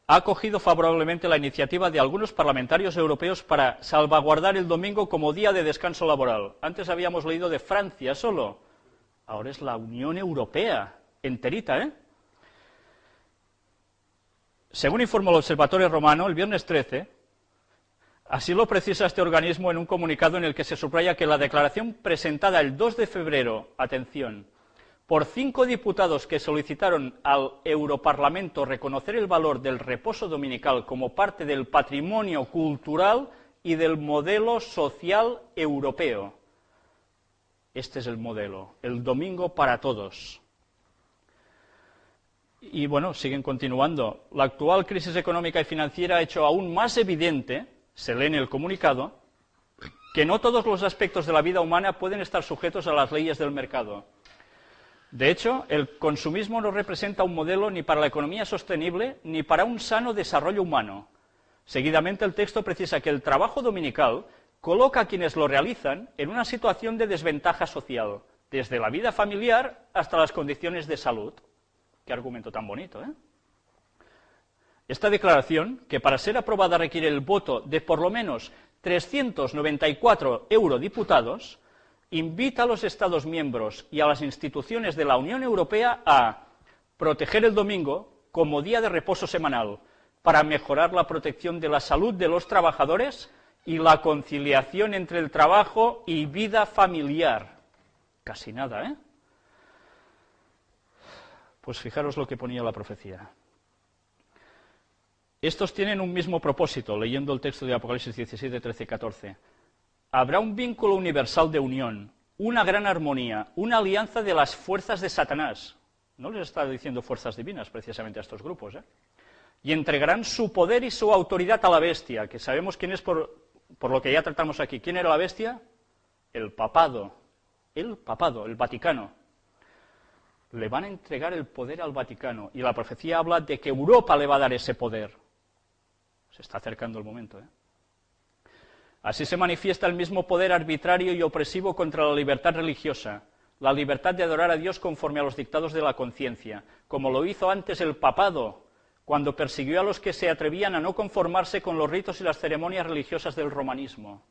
ha acogido favorablemente la iniciativa de algunos parlamentarios europeos para salvaguardar el domingo como día de descanso laboral. Antes habíamos leído de Francia solo, ahora es la Unión Europea, enterita, ¿eh? Según informó el Observatorio Romano, el viernes 13, así lo precisa este organismo en un comunicado en el que se subraya que la declaración presentada el 2 de febrero, atención, por 5 diputados que solicitaron al Europarlamento reconocer el valor del reposo dominical como parte del patrimonio cultural y del modelo social europeo. Este es el modelo, el domingo para todos. Y bueno, siguen continuando. La actual crisis económica y financiera ha hecho aún más evidente, se lee en el comunicado, que no todos los aspectos de la vida humana pueden estar sujetos a las leyes del mercado. De hecho, el consumismo no representa un modelo ni para la economía sostenible ni para un sano desarrollo humano. Seguidamente, el texto precisa que el trabajo dominical coloca a quienes lo realizan en una situación de desventaja social, desde la vida familiar hasta las condiciones de salud. Qué argumento tan bonito, ¿eh? Esta declaración, que para ser aprobada requiere el voto de por lo menos 394 eurodiputados, invita a los Estados miembros y a las instituciones de la Unión Europea a proteger el domingo como día de reposo semanal para mejorar la protección de la salud de los trabajadores y la conciliación entre el trabajo y vida familiar. Casi nada, ¿eh? Pues fijaros lo que ponía la profecía. Estos tienen un mismo propósito, leyendo el texto de Apocalipsis 17, 13 y 14. Habrá un vínculo universal de unión, una gran armonía, una alianza de las fuerzas de Satanás. No les está diciendo fuerzas divinas precisamente a estos grupos, ¿eh? Y entregarán su poder y su autoridad a la bestia, que sabemos quién es por lo que ya tratamos aquí. ¿Quién era la bestia? El papado, el Vaticano. Le van a entregar el poder al Vaticano, y la profecía habla de que Europa le va a dar ese poder. Se está acercando el momento, ¿eh? Así se manifiesta el mismo poder arbitrario y opresivo contra la libertad religiosa, la libertad de adorar a Dios conforme a los dictados de la conciencia, como lo hizo antes el papado, cuando persiguió a los que se atrevían a no conformarse con los ritos y las ceremonias religiosas del romanismo.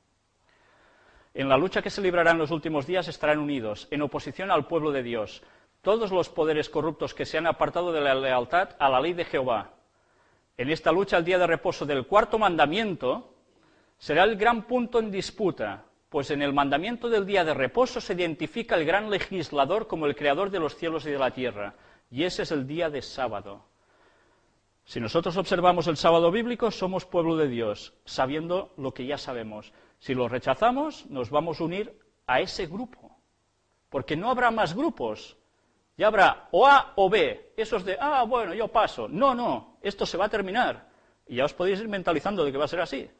En la lucha que se librará en los últimos días estarán unidos, en oposición al pueblo de Dios, todos los poderes corruptos que se han apartado de la lealtad a la ley de Jehová. En esta lucha, el día de reposo del cuarto mandamiento será el gran punto en disputa, pues en el mandamiento del día de reposo se identifica el gran legislador como el creador de los cielos y de la tierra, y ese es el día de sábado. Si nosotros observamos el sábado bíblico, somos pueblo de Dios, sabiendo lo que ya sabemos. Si lo rechazamos, nos vamos a unir a ese grupo, porque no habrá más grupos. Ya habrá o A o B, esos de, bueno, yo paso. No, esto se va a terminar. Y ya os podéis ir mentalizando de que va a ser así,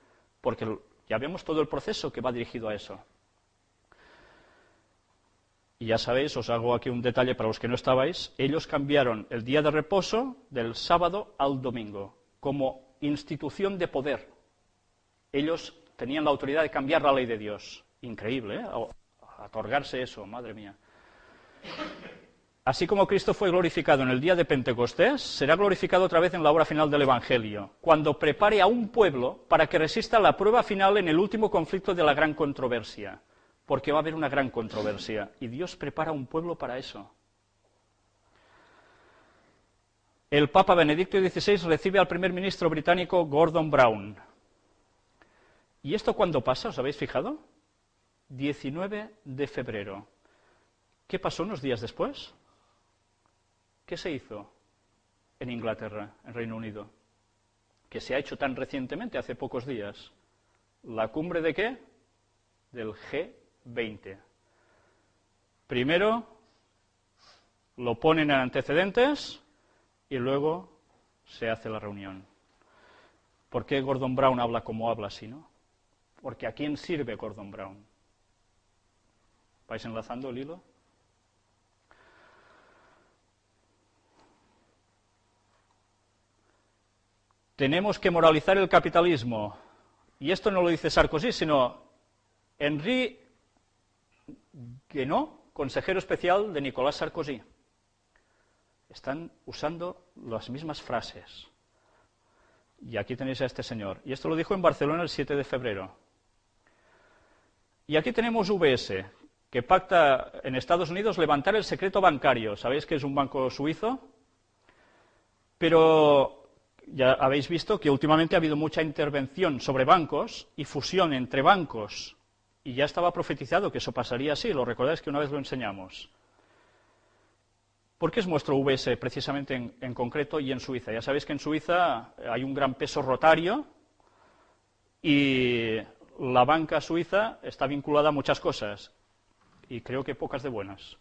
porque ya vemos todo el proceso que va dirigido a eso. Y ya sabéis, os hago aquí un detalle para los que no estabais, ellos cambiaron el día de reposo del sábado al domingo, como institución de poder. Ellos tenían la autoridad de cambiar la ley de Dios. Increíble, ¿eh? Otorgarse eso, madre mía. Así como Cristo fue glorificado en el día de Pentecostés, será glorificado otra vez en la hora final del Evangelio, cuando prepare a un pueblo para que resista la prueba final en el último conflicto de la gran controversia, porque va a haber una gran controversia, y Dios prepara a un pueblo para eso. El Papa Benedicto XVI recibe al primer ministro británico Gordon Brown. ¿Y esto cuándo pasa? ¿Os habéis fijado? 19 de febrero. ¿Qué pasó unos días después? ¿Qué se hizo en Inglaterra, en Reino Unido? Que se ha hecho tan recientemente, hace pocos días. ¿La cumbre de qué? Del G20. Primero lo ponen en antecedentes y luego se hace la reunión. ¿Por qué Gordon Brown habla como habla así, no? Porque ¿a quién sirve Gordon Brown? ¿Vais enlazando el hilo? Tenemos que moralizar el capitalismo. Y esto no lo dice Sarkozy, sino Henri Guénaud, consejero especial de Nicolas Sarkozy. Están usando las mismas frases. Y aquí tenéis a este señor. Y esto lo dijo en Barcelona el 7 de febrero. Y aquí tenemos UBS, que pacta en Estados Unidos levantar el secreto bancario. ¿Sabéis que es un banco suizo? Pero ya habéis visto que últimamente ha habido mucha intervención sobre bancos y fusión entre bancos. Y ya estaba profetizado que eso pasaría así, lo recordáis que una vez lo enseñamos. ¿Por qué os muestro UBS precisamente en concreto y en Suiza? Ya sabéis que en Suiza hay un gran peso rotario y la banca suiza está vinculada a muchas cosas y creo que pocas de buenas.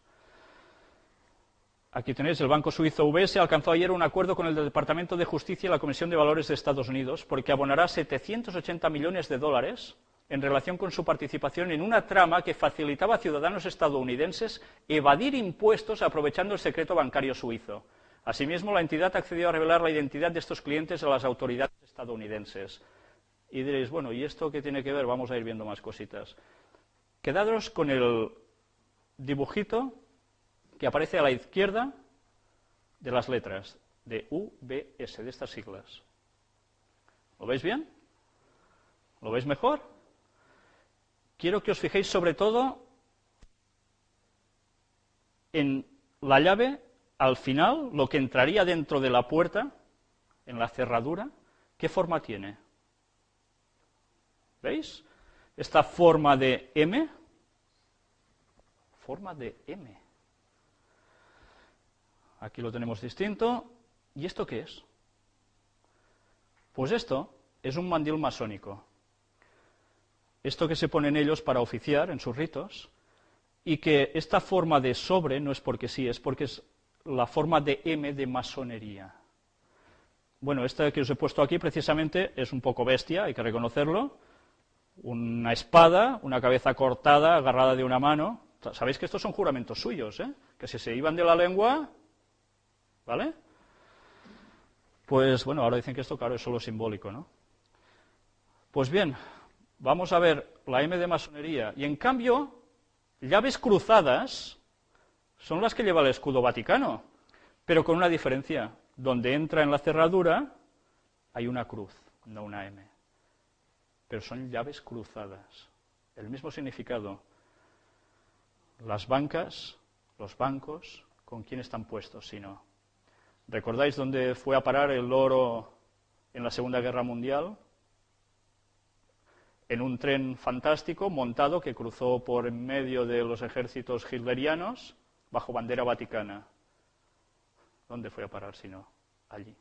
Aquí tenéis, el banco suizo UBS alcanzó ayer un acuerdo con el Departamento de Justicia y la Comisión de Valores de Estados Unidos porque abonará 780 millones de dólares en relación con su participación en una trama que facilitaba a ciudadanos estadounidenses evadir impuestos aprovechando el secreto bancario suizo. Asimismo, la entidad accedió a revelar la identidad de estos clientes a las autoridades estadounidenses. Y diréis, bueno, ¿y esto qué tiene que ver? Vamos a ir viendo más cositas. Quedaros con el dibujito que aparece a la izquierda de las letras de UBS, de estas siglas. ¿Lo veis bien? ¿Lo veis mejor? Quiero que os fijéis sobre todo en la llave al final, lo que entraría dentro de la puerta, en la cerradura, ¿qué forma tiene? ¿Veis? Esta forma de M, forma de M. Aquí lo tenemos distinto. ¿Y esto qué es? Pues esto es un mandil masónico. Esto que se ponen ellos para oficiar en sus ritos, y que esta forma de sobre no es porque sí, es porque es la forma de M de masonería. Bueno, esta que os he puesto aquí precisamente es un poco bestia, hay que reconocerlo. Una espada, una cabeza cortada, agarrada de una mano. Sabéis que estos son juramentos suyos, ¿eh? Que si se iban de la lengua, ¿vale? Pues bueno, ahora dicen que esto, claro, es solo simbólico, ¿no? Pues bien, vamos a ver la M de masonería. Y en cambio, llaves cruzadas son las que lleva el escudo vaticano, pero con una diferencia. Donde entra en la cerradura hay una cruz, no una M. Pero son llaves cruzadas. El mismo significado. Las bancas, los bancos, ¿con quién están puestos si no? ¿Recordáis dónde fue a parar el oro en la Segunda Guerra Mundial? En un tren fantástico montado que cruzó por en medio de los ejércitos hitlerianos bajo bandera vaticana. ¿Dónde fue a parar si no? Allí.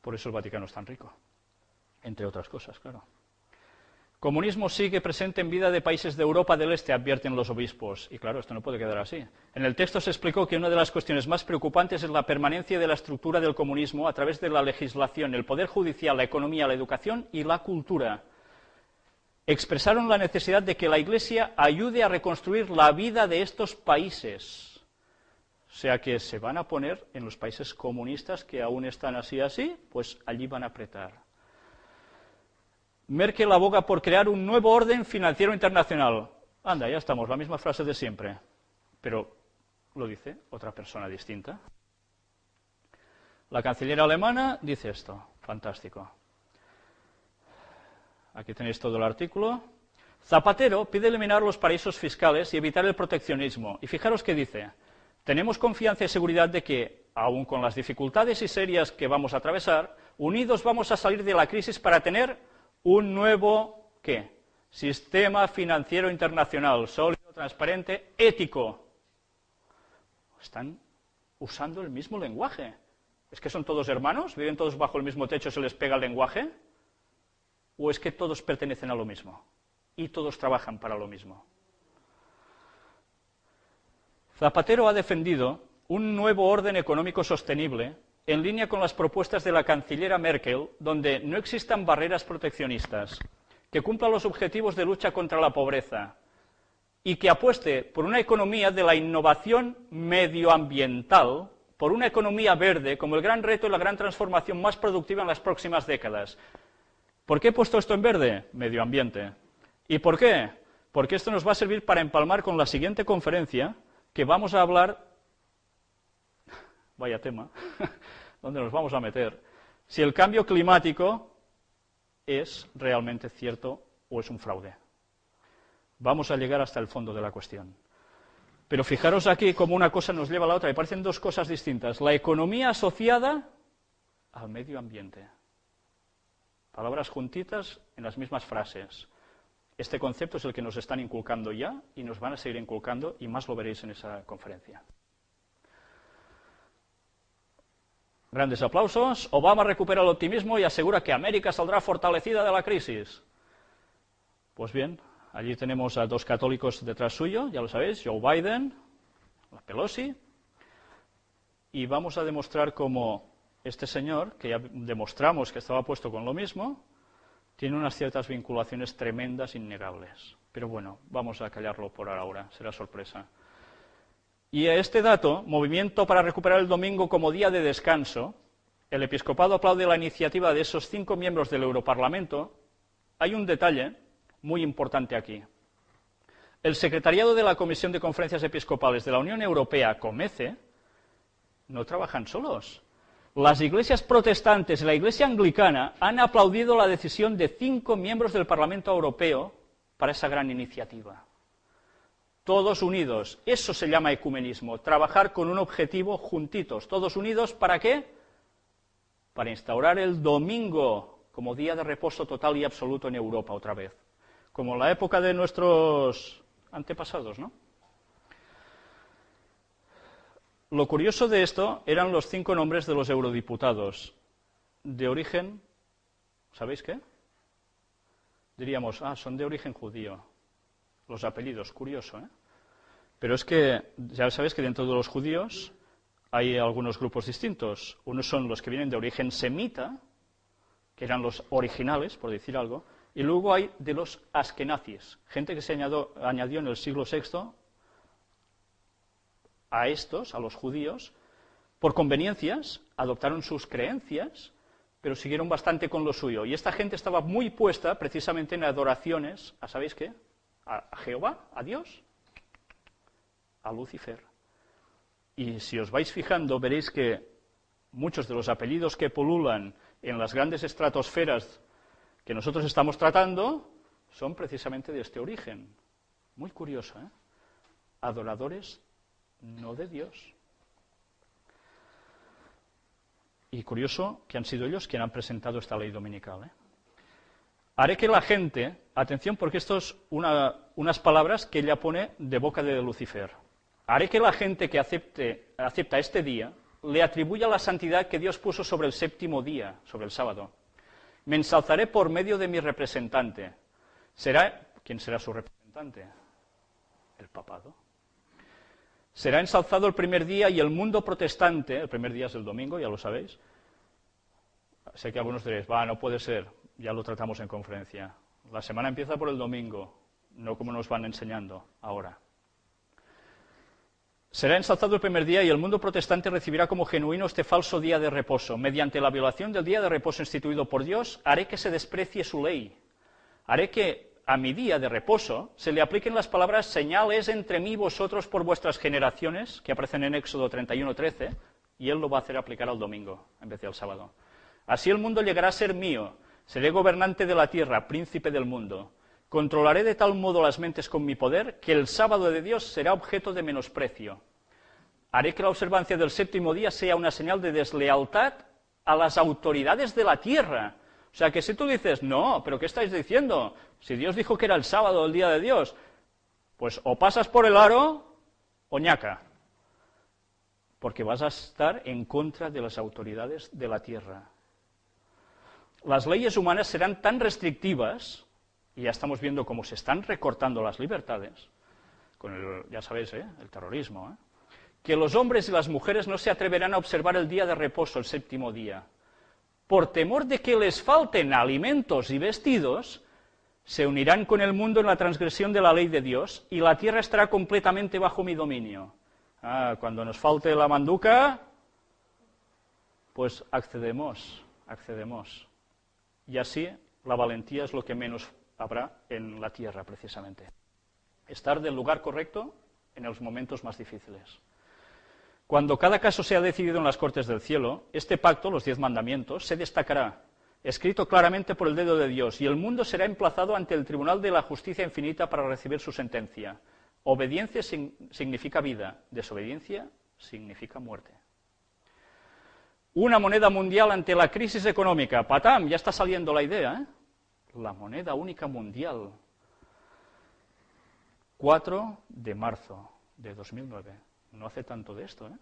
Por eso el Vaticano es tan rico, entre otras cosas, claro. Comunismo sigue presente en vida de países de Europa del Este, advierten los obispos. Y claro, esto no puede quedar así. En el texto se explicó que una de las cuestiones más preocupantes es la permanencia de la estructura del comunismo a través de la legislación, el poder judicial, la economía, la educación y la cultura. Expresaron la necesidad de que la Iglesia ayude a reconstruir la vida de estos países. O sea que se van a poner en los países comunistas que aún están así, pues allí van a apretar. Merkel aboga por crear un nuevo orden financiero internacional. Anda, ya estamos, la misma frase de siempre. Pero lo dice otra persona distinta. La canciller alemana dice esto, fantástico. Aquí tenéis todo el artículo. Zapatero pide eliminar los paraísos fiscales y evitar el proteccionismo. Y fijaros qué dice. Tenemos confianza y seguridad de que, aun con las dificultades y serias que vamos a atravesar, unidos vamos a salir de la crisis para tener un nuevo, ¿qué? Sistema financiero internacional, sólido, transparente, ético. Están usando el mismo lenguaje. ¿Es que son todos hermanos? ¿Viven todos bajo el mismo techo, se les pega el lenguaje? ¿O es que todos pertenecen a lo mismo? Y todos trabajan para lo mismo. Zapatero ha defendido un nuevo orden económico sostenible en línea con las propuestas de la canciller Merkel, donde no existan barreras proteccionistas, que cumpla los objetivos de lucha contra la pobreza y que apueste por una economía de la innovación medioambiental, por una economía verde como el gran reto y la gran transformación más productiva en las próximas décadas. ¿Por qué he puesto esto en verde? Medio ambiente. ¿Y por qué? Porque esto nos va a servir para empalmar con la siguiente conferencia, que vamos a hablar, vaya tema, ¿dónde nos vamos a meter? Si el cambio climático es realmente cierto o es un fraude. Vamos a llegar hasta el fondo de la cuestión. Pero fijaros aquí cómo una cosa nos lleva a la otra, y parecen dos cosas distintas. La economía asociada al medio ambiente. Palabras juntitas en las mismas frases. Este concepto es el que nos están inculcando ya y nos van a seguir inculcando, y más lo veréis en esa conferencia. Grandes aplausos. Obama recupera el optimismo y asegura que América saldrá fortalecida de la crisis. Pues bien, allí tenemos a dos católicos detrás suyo, ya lo sabéis, Joe Biden, la Pelosi, y vamos a demostrar cómo este señor, que ya demostramos que estaba puesto con lo mismo, tiene unas ciertas vinculaciones tremendas, innegables. Pero bueno, vamos a callarlo por ahora, será sorpresa. Y a este dato, movimiento para recuperar el domingo como día de descanso, el episcopado aplaude la iniciativa de esos 5 miembros del Europarlamento. Hay un detalle muy importante aquí. El secretariado de la Comisión de Conferencias Episcopales de la Unión Europea, COMECE, no trabajan solos. Las iglesias protestantes y la iglesia anglicana han aplaudido la decisión de 5 miembros del Parlamento Europeo para esa gran iniciativa. todos unidos. Eso se llama ecumenismo, trabajar con un objetivo juntitos, todos unidos, ¿para qué? Para instaurar el domingo como día de reposo total y absoluto en Europa otra vez, como en la época de nuestros antepasados, ¿no? Lo curioso de esto eran los 5 nombres de los eurodiputados, de origen, ¿sabéis qué? Diríamos, son de origen judío, los apellidos, curioso, ¿eh? Pero es que, ya sabéis que dentro de los judíos hay algunos grupos distintos. Unos son los que vienen de origen semita, que eran los originales, por decir algo, y luego hay de los askenazis, gente que se añadió en el siglo VI a estos, a los judíos, por conveniencias, adoptaron sus creencias, pero siguieron bastante con lo suyo. Y esta gente estaba muy puesta precisamente en adoraciones, ¿sabéis qué? A Jehová, a Dios, a Lucifer. Y si os vais fijando, veréis que muchos de los apellidos que pululan en las grandes estratosferas que nosotros estamos tratando son precisamente de este origen. Muy curioso, ¿eh? Adoradores no de Dios. Y curioso que han sido ellos quienes han presentado esta ley dominical, ¿eh? Haré que la gente, atención porque esto es unas palabras que ella pone de boca de Lucifer, haré que la gente que acepta este día le atribuya la santidad que Dios puso sobre el séptimo día, sobre el sábado. Me ensalzaré por medio de mi representante. ¿Quién será su representante? El papado. Será ensalzado el primer día y el mundo protestante, el primer día es el domingo, ya lo sabéis. Sé que algunos diréis, no puede ser, ya lo tratamos en conferencia. La semana empieza por el domingo, no como nos van enseñando ahora. Será ensalzado el primer día y el mundo protestante recibirá como genuino este falso día de reposo. Mediante la violación del día de reposo instituido por Dios, haré que se desprecie su ley. Haré que a mi día de reposo se le apliquen las palabras señal es entre mí y vosotros por vuestras generaciones, que aparecen en Éxodo 31:13, y él lo va a hacer aplicar al domingo en vez de al sábado. Así el mundo llegará a ser mío, seré gobernante de la tierra, príncipe del mundo. Controlaré de tal modo las mentes con mi poder que el sábado de Dios será objeto de menosprecio. Haré que la observancia del séptimo día sea una señal de deslealtad a las autoridades de la tierra. O sea, que si tú dices, no, pero ¿qué estáis diciendo? Si Dios dijo que era el sábado el día de Dios, pues o pasas por el aro o ñaca, porque vas a estar en contra de las autoridades de la tierra. Las leyes humanas serán tan restrictivas, y ya estamos viendo cómo se están recortando las libertades, con ya sabéis, el terrorismo, que los hombres y las mujeres no se atreverán a observar el día de reposo, el séptimo día. Por temor de que les falten alimentos y vestidos, se unirán con el mundo en la transgresión de la ley de Dios, y la tierra estará completamente bajo mi dominio. Cuando nos falte la manduca, pues accedemos. Y así la valentía es lo que menos habrá en la tierra, precisamente. Estar del lugar correcto en los momentos más difíciles. Cuando cada caso sea decidido en las cortes del cielo, este pacto, los 10 mandamientos, se destacará, escrito claramente por el dedo de Dios, y el mundo será emplazado ante el tribunal de la justicia infinita para recibir su sentencia. Obediencia significa vida, desobediencia significa muerte. Una moneda mundial ante la crisis económica. ¡Patam! Ya está saliendo la idea, ¿eh? La moneda única mundial. 4 de marzo de 2009. No hace tanto de esto, ¿eh?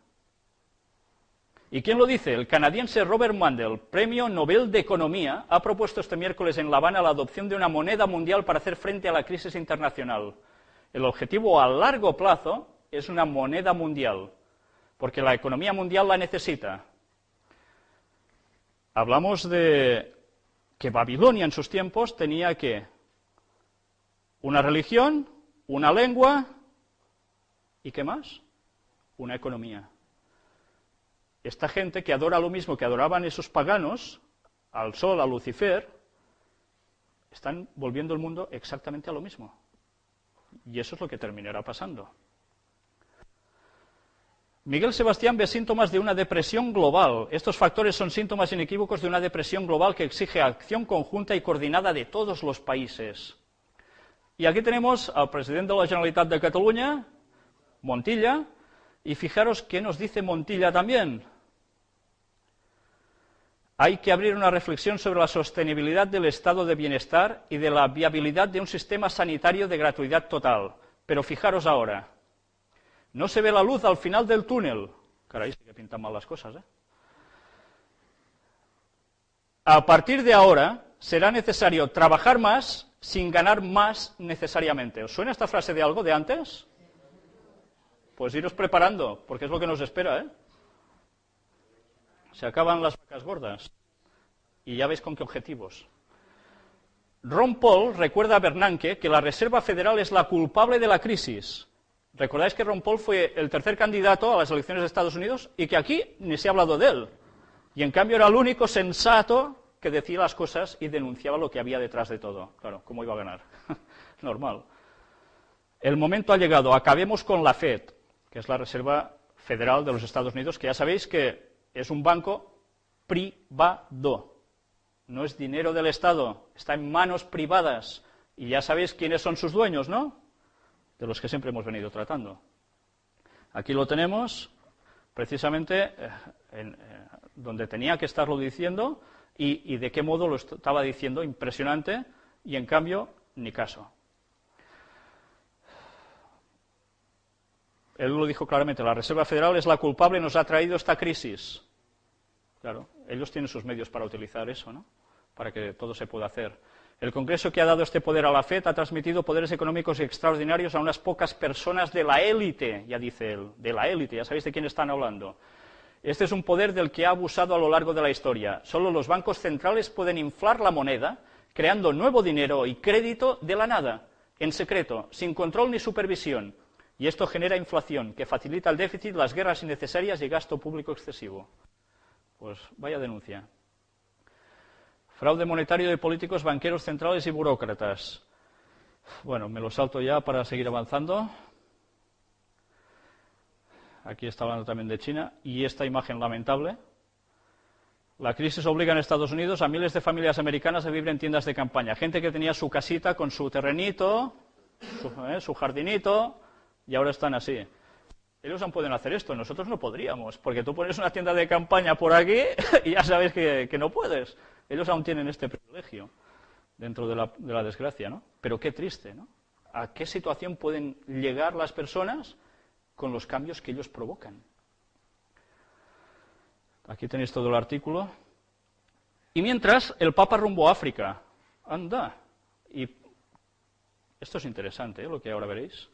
¿Y quién lo dice? El canadiense Robert Mundell, Premio Nobel de Economía, ha propuesto este miércoles en La Habana la adopción de una moneda mundial para hacer frente a la crisis internacional. El objetivo a largo plazo es una moneda mundial, porque la economía mundial la necesita. Hablamos de que Babilonia en sus tiempos tenía ¿qué? Una religión, una lengua y ¿qué más? Una economía. Esta gente que adora lo mismo que adoraban esos paganos, al sol, a Lucifer, están volviendo el mundo exactamente a lo mismo. Y eso es lo que terminará pasando. Miguel Sebastián ve síntomas de una depresión global. Estos factores son síntomas inequívocos de una depresión global que exige acción conjunta y coordinada de todos los países. Y aquí tenemos al presidente de la Generalitat de Cataluña, Montilla, y fijaros qué nos dice Montilla también. Hay que abrir una reflexión sobre la sostenibilidad del estado de bienestar y de la viabilidad de un sistema sanitario de gratuidad total. Pero fijaros ahora, no se ve la luz al final del túnel. Caray, sí que pintan mal las cosas, ¿eh? A partir de ahora será necesario trabajar más sin ganar más necesariamente. ¿Os suena esta frase de algo de antes? Pues iros preparando, porque es lo que nos espera, ¿eh? Se acaban las vacas gordas. Y ya veis con qué objetivos. Ron Paul recuerda a Bernanke que la Reserva Federal es la culpable de la crisis. ¿Recordáis que Ron Paul fue el tercer candidato a las elecciones de Estados Unidos y que aquí ni se ha hablado de él? Y en cambio era el único sensato que decía las cosas y denunciaba lo que había detrás de todo. Claro, ¿cómo iba a ganar? Normal. El momento ha llegado. Acabemos con la Fed, que es la Reserva Federal de los Estados Unidos, que ya sabéis que es un banco privado. No es dinero del Estado, está en manos privadas. Y ya sabéis quiénes son sus dueños, ¿no? De los que siempre hemos venido tratando. Aquí lo tenemos, precisamente donde tenía que estarlo diciendo y de qué modo lo estaba diciendo, impresionante, y en cambio, ni caso. Él lo dijo claramente, la Reserva Federal es la culpable y nos ha traído esta crisis. Claro, ellos tienen sus medios para utilizar eso, ¿no? Para que todo se pueda hacer. El Congreso que ha dado este poder a la FED ha transmitido poderes económicos extraordinarios a unas pocas personas de la élite, ya dice él, de la élite, ya sabéis de quién están hablando. Este es un poder del que ha abusado a lo largo de la historia. Solo los bancos centrales pueden inflar la moneda, creando nuevo dinero y crédito de la nada, en secreto, sin control ni supervisión. Y esto genera inflación, que facilita el déficit, las guerras innecesarias y gasto público excesivo. Pues vaya denuncia. Fraude monetario de políticos, banqueros centrales y burócratas. Bueno, me lo salto ya para seguir avanzando. Aquí está hablando también de China. Y esta imagen lamentable. La crisis obliga en Estados Unidos a miles de familias americanas a vivir en tiendas de campaña. Gente que tenía su casita con su terrenito, su jardinito, y ahora están así. Ellos aún pueden hacer esto, nosotros no podríamos, porque tú pones una tienda de campaña por aquí y ya sabes que no puedes. Ellos aún tienen este privilegio dentro de la desgracia, ¿no? Pero qué triste, ¿no? ¿A qué situación pueden llegar las personas con los cambios que ellos provocan? Aquí tenéis todo el artículo. Y mientras, el Papa rumbo a África. Anda. Y esto es interesante, ¿eh? Lo que ahora veréis.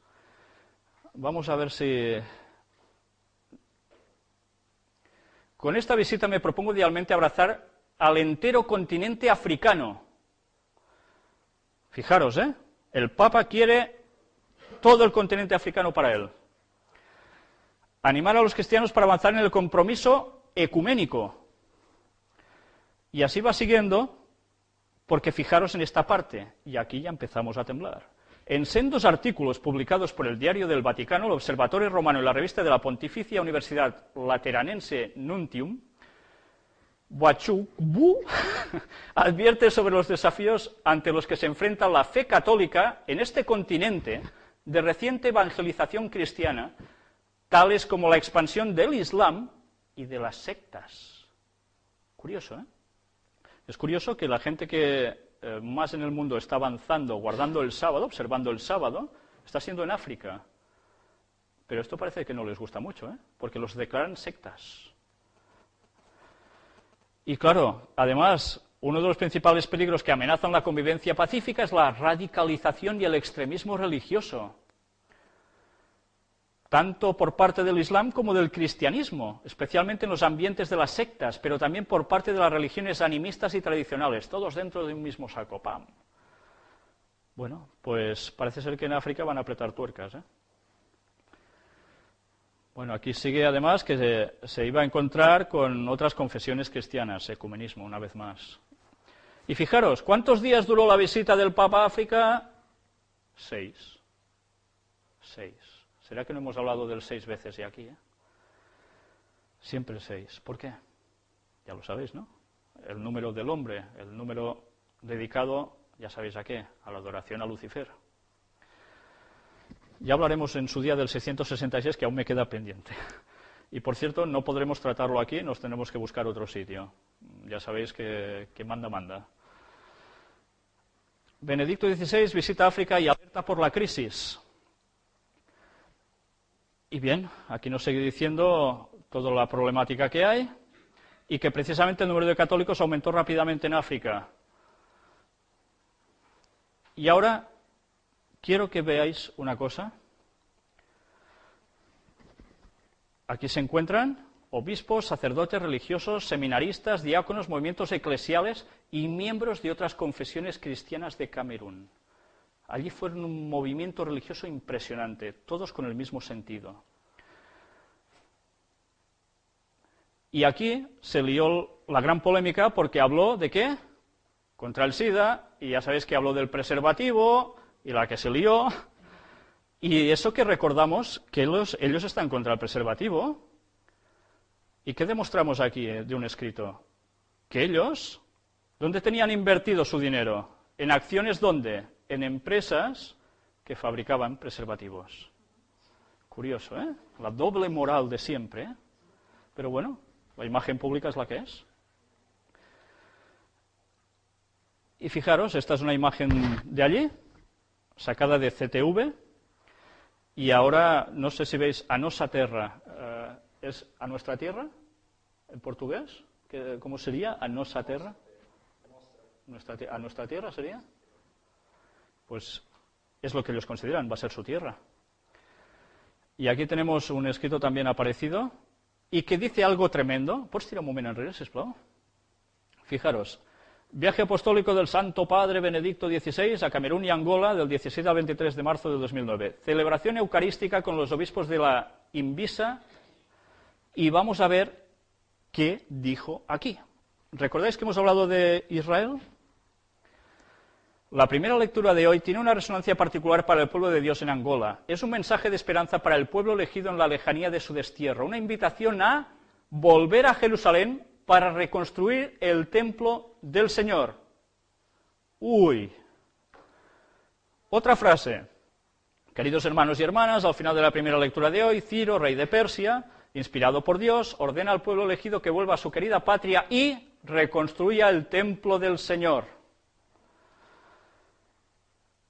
Vamos a ver si... Con esta visita me propongo idealmente abrazar al entero continente africano. Fijaros, ¿eh? El Papa quiere todo el continente africano para él. Animar a los cristianos para avanzar en el compromiso ecuménico. Y así va siguiendo, porque fijaros en esta parte, y aquí ya empezamos a temblar. En sendos artículos publicados por el Diario del Vaticano, el Observatorio Romano y la revista de la Pontificia Universidad Lateranense Nuntium, Huachukbu advierte sobre los desafíos ante los que se enfrenta la fe católica en este continente de reciente evangelización cristiana, tales como la expansión del Islam y de las sectas. Curioso, ¿eh? Es curioso que la gente que más en el mundo está avanzando, guardando el sábado, observando el sábado, está siendo en África. Pero esto parece que no les gusta mucho, ¿eh? Porque los declaran sectas. Y claro, además, uno de los principales peligros que amenazan la convivencia pacífica es la radicalización y el extremismo religioso, tanto por parte del Islam como del cristianismo, especialmente en los ambientes de las sectas, pero también por parte de las religiones animistas y tradicionales, todos dentro de un mismo saco, ¡pam! Bueno, pues parece ser que en África van a apretar tuercas, ¿eh? Bueno, aquí sigue además que se iba a encontrar con otras confesiones cristianas, ecumenismo, una vez más. Y fijaros, ¿cuántos días duró la visita del Papa a África? 6. 6. ¿Será que no hemos hablado del 6 veces ya aquí? Siempre 6. ¿Por qué? Ya lo sabéis, ¿no? El número del hombre, el número dedicado, ya sabéis a qué, a la adoración a Lucifer. Ya hablaremos en su día del 666, que aún me queda pendiente. Y por cierto, no podremos tratarlo aquí, nos tenemos que buscar otro sitio. Ya sabéis que manda. Benedicto XVI visita África y alerta por la crisis. Y bien, aquí nos sigue diciendo toda la problemática que hay y que precisamente el número de católicos aumentó rápidamente en África. Y ahora quiero que veáis una cosa. Aquí se encuentran obispos, sacerdotes, religiosos, seminaristas, diáconos, movimientos eclesiales y miembros de otras confesiones cristianas de Camerún. Allí fue un movimiento religioso impresionante, todos con el mismo sentido. Y aquí se lió la gran polémica porque habló ¿de qué? Contra el SIDA, y ya sabéis que habló del preservativo, y la que se lió. Y eso que recordamos, que ellos están contra el preservativo. ¿Y qué demostramos aquí de un escrito? Que ellos, ¿dónde tenían invertido su dinero? ¿En acciones dónde? En empresas que fabricaban preservativos. Curioso, ¿eh? La doble moral de siempre, ¿eh? Pero bueno, la imagen pública es la que es. Y fijaros, esta es una imagen de allí, sacada de CTV, y ahora, no sé si veis, a nosa terra, ¿es a nuestra tierra? ¿En portugués? ¿Cómo sería? A nosa terra. ¿A nuestra tierra sería? Pues es lo que ellos consideran, va a ser su tierra. Y aquí tenemos un escrito también aparecido, y que dice algo tremendo. ¿Pots tirar un moment enrere, sisplau? Fijaros. Viaje apostólico del Santo Padre Benedicto XVI a Camerún y Angola del 17 al 23 de marzo de 2009. Celebración eucarística con los obispos de la Invisa y vamos a ver qué dijo aquí. ¿Recordáis que hemos hablado de Israel? La primera lectura de hoy tiene una resonancia particular para el pueblo de Dios en Angola. Es un mensaje de esperanza para el pueblo elegido en la lejanía de su destierro, una invitación a volver a Jerusalén para reconstruir el templo del Señor. Uy. Otra frase. Queridos hermanos y hermanas, al final de la primera lectura de hoy, Ciro, rey de Persia, inspirado por Dios, ordena al pueblo elegido que vuelva a su querida patria y reconstruya el templo del Señor.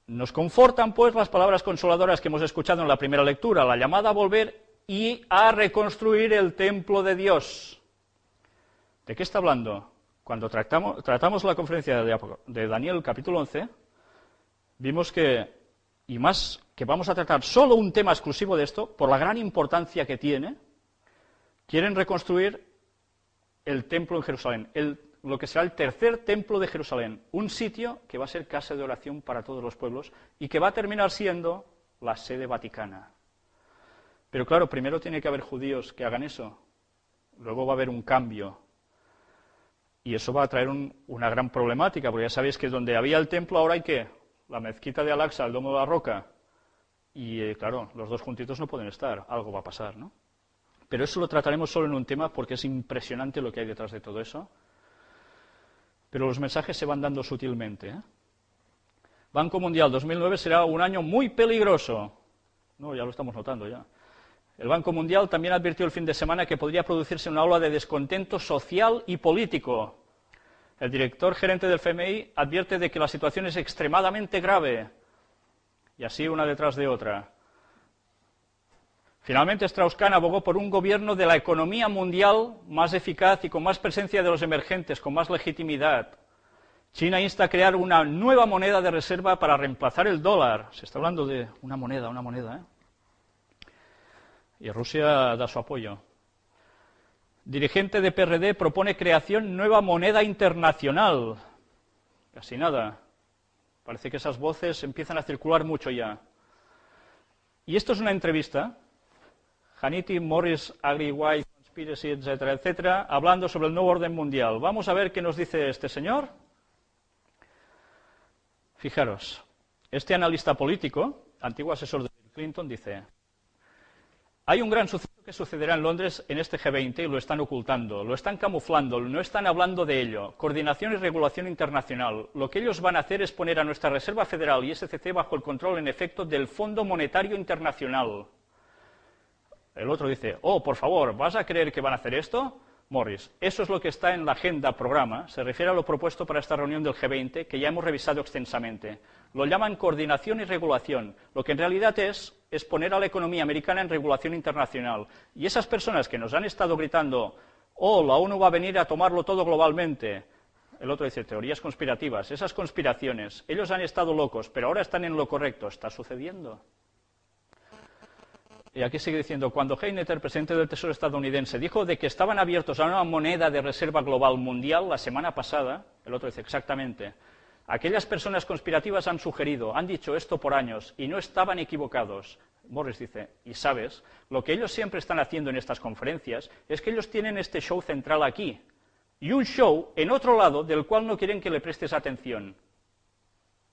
Nos confortan, pues, las palabras consoladoras que hemos escuchado en la primera lectura, la llamada a volver y a reconstruir el templo de Dios. ¿De qué está hablando? Cuando tratamos la conferencia de Daniel, capítulo 11, vimos que, y más, que vamos a tratar solo un tema exclusivo de esto, por la gran importancia que tiene, quieren reconstruir el templo en Jerusalén, lo que será el tercer templo de Jerusalén, un sitio que va a ser casa de oración para todos los pueblos y que va a terminar siendo la sede vaticana. Pero claro, primero tiene que haber judíos que hagan eso, luego va a haber un cambio. Y eso va a traer una gran problemática, porque ya sabéis que donde había el templo ahora hay que la mezquita de Al-Aqsa, el Domo de la Roca, y claro, los dos juntitos no pueden estar, algo va a pasar, ¿no? Pero eso lo trataremos solo en un tema porque es impresionante lo que hay detrás de todo eso. Pero los mensajes se van dando sutilmente, ¿eh? Banco Mundial 2009 será un año muy peligroso. No, ya lo estamos notando ya. El Banco Mundial también advirtió el fin de semana que podría producirse una ola de descontento social y político. El director gerente del FMI advierte de que la situación es extremadamente grave. Y así una detrás de otra. Finalmente, Strauss-Kahn abogó por un gobierno de la economía mundial más eficaz y con más presencia de los emergentes, con más legitimidad. China insta a crear una nueva moneda de reserva para reemplazar el dólar. Se está hablando de una moneda, ¿eh? Y Rusia da su apoyo. Dirigente de PRD propone creación nueva moneda internacional. Casi nada. Parece que esas voces empiezan a circular mucho ya. Y esto es una entrevista. Hannity, Morris, Agri-White, Conspiracy, etcétera, etcétera, hablando sobre el nuevo orden mundial. Vamos a ver qué nos dice este señor. Fijaros, este analista político, antiguo asesor de Bill Clinton, dice: hay un gran suceso ¿Qué sucederá en Londres en este G20? Y lo están ocultando, lo están camuflando, no están hablando de ello. Coordinación y regulación internacional. Lo que ellos van a hacer es poner a nuestra Reserva Federal y SCC bajo el control, en efecto, del Fondo Monetario Internacional. El otro dice, oh, por favor, ¿vas a creer que van a hacer esto? Morris, eso es lo que está en la agenda programa, se refiere a lo propuesto para esta reunión del G20, que ya hemos revisado extensamente. Lo llaman coordinación y regulación. Lo que en realidad es poner a la economía americana en regulación internacional. Y esas personas que nos han estado gritando, oh, la ONU va a venir a tomarlo todo globalmente. El otro dice, teorías conspirativas, esas conspiraciones, ellos han estado locos, pero ahora están en lo correcto. ¿Está sucediendo? Y aquí sigue diciendo, cuando Heineter, presidente del Tesoro estadounidense, dijo de que estaban abiertos a una moneda de reserva global mundial la semana pasada, el otro dice, exactamente, aquellas personas conspirativas han sugerido, han dicho esto por años y no estaban equivocados. Morris dice, y sabes, lo que ellos siempre están haciendo en estas conferencias es que ellos tienen este show central aquí y un show en otro lado del cual no quieren que le prestes atención.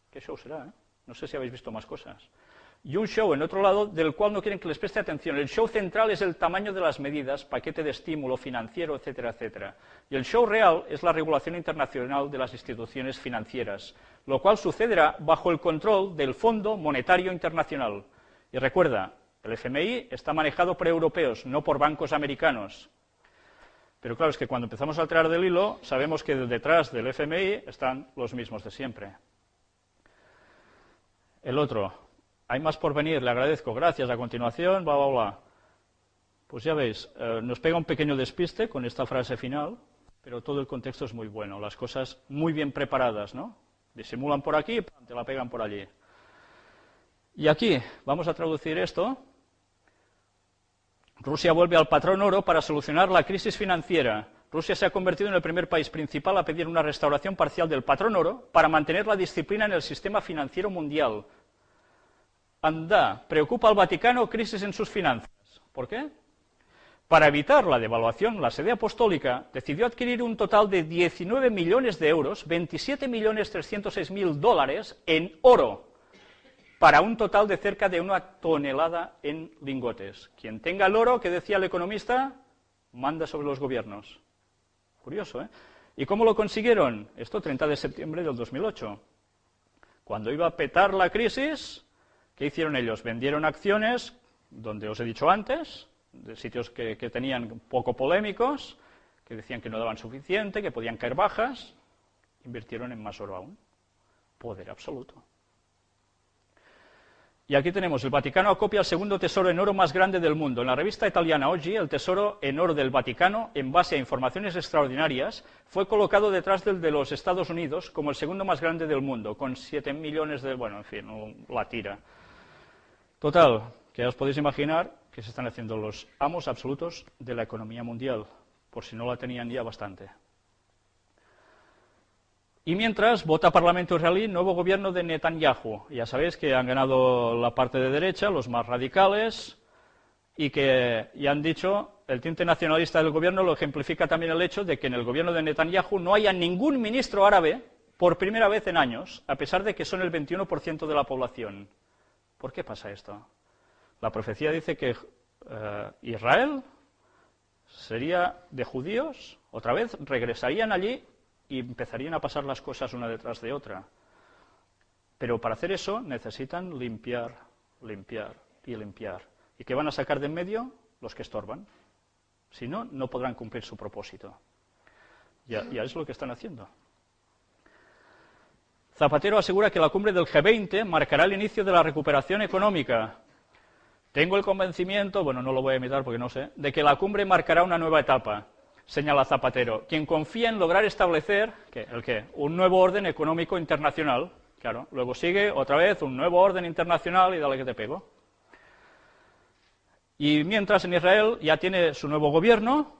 ¿Qué show será? No sé si habéis visto más cosas. Y un show en otro lado del cual no quieren que les preste atención. El show central es el tamaño de las medidas, paquete de estímulo financiero, etcétera, etcétera. Y el show real es la regulación internacional de las instituciones financieras, lo cual sucederá bajo el control del Fondo Monetario Internacional. Y recuerda, el FMI está manejado por europeos, no por bancos americanos. Pero claro, es que cuando empezamos a tirar del hilo, sabemos que detrás del FMI están los mismos de siempre. El otro. Hay más por venir, le agradezco, gracias, a continuación, bla, bla, bla. Pues ya veis, nos pega un pequeño despiste con esta frase final, pero todo el contexto es muy bueno, las cosas muy bien preparadas, ¿no? Disimulan por aquí, te la pegan por allí. Y aquí, vamos a traducir esto. Rusia vuelve al patrón oro para solucionar la crisis financiera. Rusia se ha convertido en el primer país principal a pedir una restauración parcial del patrón oro para mantener la disciplina en el sistema financiero mundial. Anda, preocupa al Vaticano crisis en sus finanzas. ¿Por qué? Para evitar la devaluación, la sede apostólica decidió adquirir un total de 19 millones de euros, 27.306.000 dólares en oro, para un total de cerca de 1 tonelada en lingotes. Quien tenga el oro, que decía el economista, manda sobre los gobiernos. Curioso, ¿eh? ¿Y cómo lo consiguieron? Esto 30 de septiembre del 2008. Cuando iba a petar la crisis, ¿qué hicieron ellos? Vendieron acciones, donde os he dicho antes, de sitios que tenían poco polémicos, que decían que no daban suficiente, que podían caer bajas, invirtieron en más oro aún. Poder absoluto. Y aquí tenemos, el Vaticano acopia el segundo tesoro en oro más grande del mundo. En la revista italiana Oggi, el tesoro en oro del Vaticano, en base a informaciones extraordinarias, fue colocado detrás del de los Estados Unidos como el segundo más grande del mundo, con 7 millones de... bueno, en fin, la tira. Total, que ya os podéis imaginar que se están haciendo los amos absolutos de la economía mundial, por si no la tenían ya bastante. Y mientras, vota Parlamento israelí nuevo gobierno de Netanyahu. Ya sabéis que han ganado la parte de derecha, los más radicales, y que ya han dicho, el tinte nacionalista del gobierno lo ejemplifica también el hecho de que en el gobierno de Netanyahu no haya ningún ministro árabe por primera vez en años, a pesar de que son el 21% de la población. ¿Por qué pasa esto? La profecía dice que Israel sería de judíos, otra vez regresarían allí y empezarían a pasar las cosas una detrás de otra. Pero para hacer eso necesitan limpiar, limpiar y limpiar. ¿Y qué van a sacar de en medio? Los que estorban. Si no, no podrán cumplir su propósito. Ya es lo que están haciendo. Zapatero asegura que la cumbre del G20 marcará el inicio de la recuperación económica. Tengo el convencimiento, bueno, no lo voy a imitar porque no sé, de que la cumbre marcará una nueva etapa, señala Zapatero, quien confía en lograr establecer, ¿el qué? Un nuevo orden económico internacional. Claro, luego sigue otra vez un nuevo orden internacional y dale que te pego. Y mientras en Israel ya tiene su nuevo gobierno,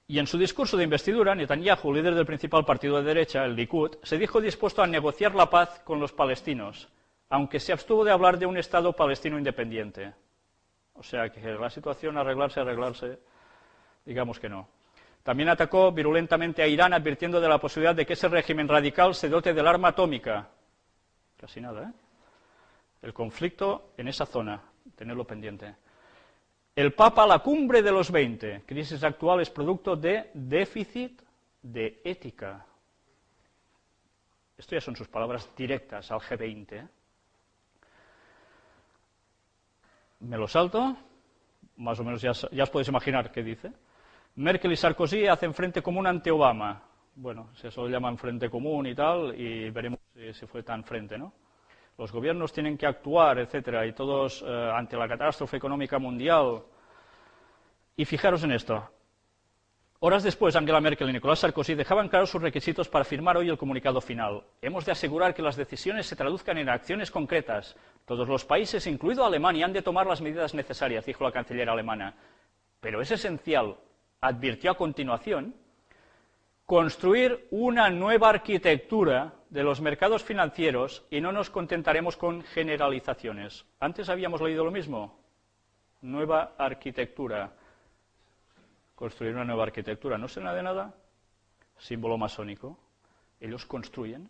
y en su discurso de investidura, Netanyahu, líder del principal partido de derecha, el Likud, se dijo dispuesto a negociar la paz con los palestinos, aunque se abstuvo de hablar de un Estado palestino independiente. O sea que la situación arreglarse, digamos que no. También atacó virulentamente a Irán, advirtiendo de la posibilidad de que ese régimen radical se dote del arma atómica. Casi nada, ¿eh? El conflicto en esa zona, tenerlo pendiente. El Papa a la cumbre de los 20. Crisis actual es producto de déficit de ética. Esto ya son sus palabras directas al G20. Me lo salto, más o menos ya os podéis imaginar qué dice. Merkel y Sarkozy hacen frente común ante Obama. Bueno, si eso lo llaman frente común y tal, y veremos si fue tan frente, ¿no? Los gobiernos tienen que actuar, etcétera, y todos ante la catástrofe económica mundial. Y fijaros en esto. Horas después, Angela Merkel y Nicolas Sarkozy dejaban claros sus requisitos para firmar hoy el comunicado final. Hemos de asegurar que las decisiones se traduzcan en acciones concretas. Todos los países, incluido Alemania, han de tomar las medidas necesarias, dijo la canciller alemana. Pero es esencial, advirtió a continuación, construir una nueva arquitectura de los mercados financieros y no nos contentaremos con generalizaciones. Antes habíamos leído lo mismo. Nueva arquitectura. Construir una nueva arquitectura. ¿No suena de nada? Símbolo masónico. Ellos construyen.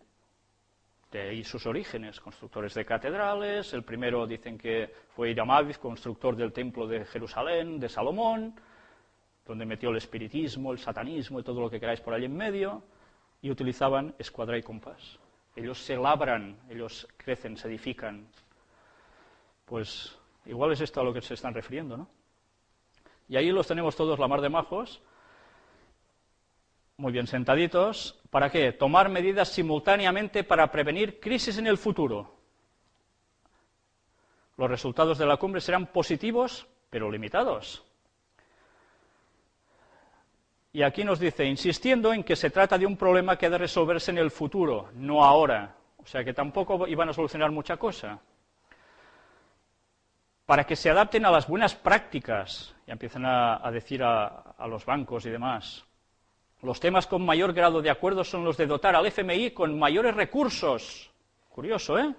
De ahí sus orígenes. Constructores de catedrales. El primero dicen que fue Hiram Abiy, constructor del templo de Jerusalén, de Salomón, donde metió el espiritismo, el satanismo y todo lo que queráis por allí en medio, y utilizaban escuadra y compás. Ellos se labran, ellos crecen, se edifican. Pues igual es esto a lo que se están refiriendo, ¿no? Y ahí los tenemos todos la mar de majos, muy bien sentaditos. ¿Para qué? Tomar medidas simultáneamente para prevenir crisis en el futuro. Los resultados de la cumbre serán positivos, pero limitados. Y aquí nos dice, insistiendo en que se trata de un problema que ha de resolverse en el futuro, no ahora. O sea que tampoco iban a solucionar mucha cosa. Para que se adapten a las buenas prácticas, ya empiezan a decir a los bancos y demás. Los temas con mayor grado de acuerdo son los de dotar al FMI con mayores recursos. Curioso, ¿eh?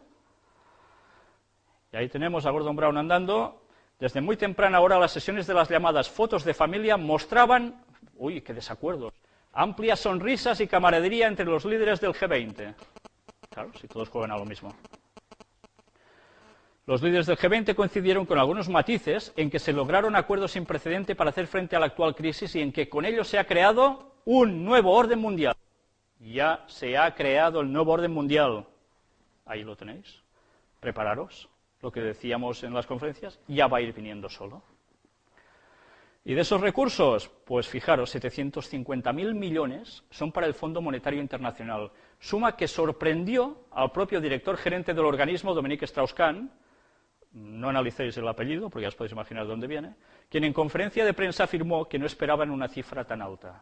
Y ahí tenemos a Gordon Brown andando. Desde muy temprana hora las sesiones de las llamadas fotos de familia mostraban, uy, qué desacuerdos, amplias sonrisas y camaradería entre los líderes del G20. Claro, si todos juegan a lo mismo. Los líderes del G20 coincidieron con algunos matices en que se lograron acuerdos sin precedente para hacer frente a la actual crisis y en que con ello se ha creado un nuevo orden mundial. Ya se ha creado el nuevo orden mundial. Ahí lo tenéis. Prepararos. Lo que decíamos en las conferencias, ya va a ir viniendo solo. Y de esos recursos, pues fijaros, 750.000 millones son para el Fondo Monetario Internacional, suma que sorprendió al propio director gerente del organismo, Dominique Strauss-Kahn, no analicéis el apellido, porque ya os podéis imaginar de dónde viene, quien en conferencia de prensa afirmó que no esperaban una cifra tan alta.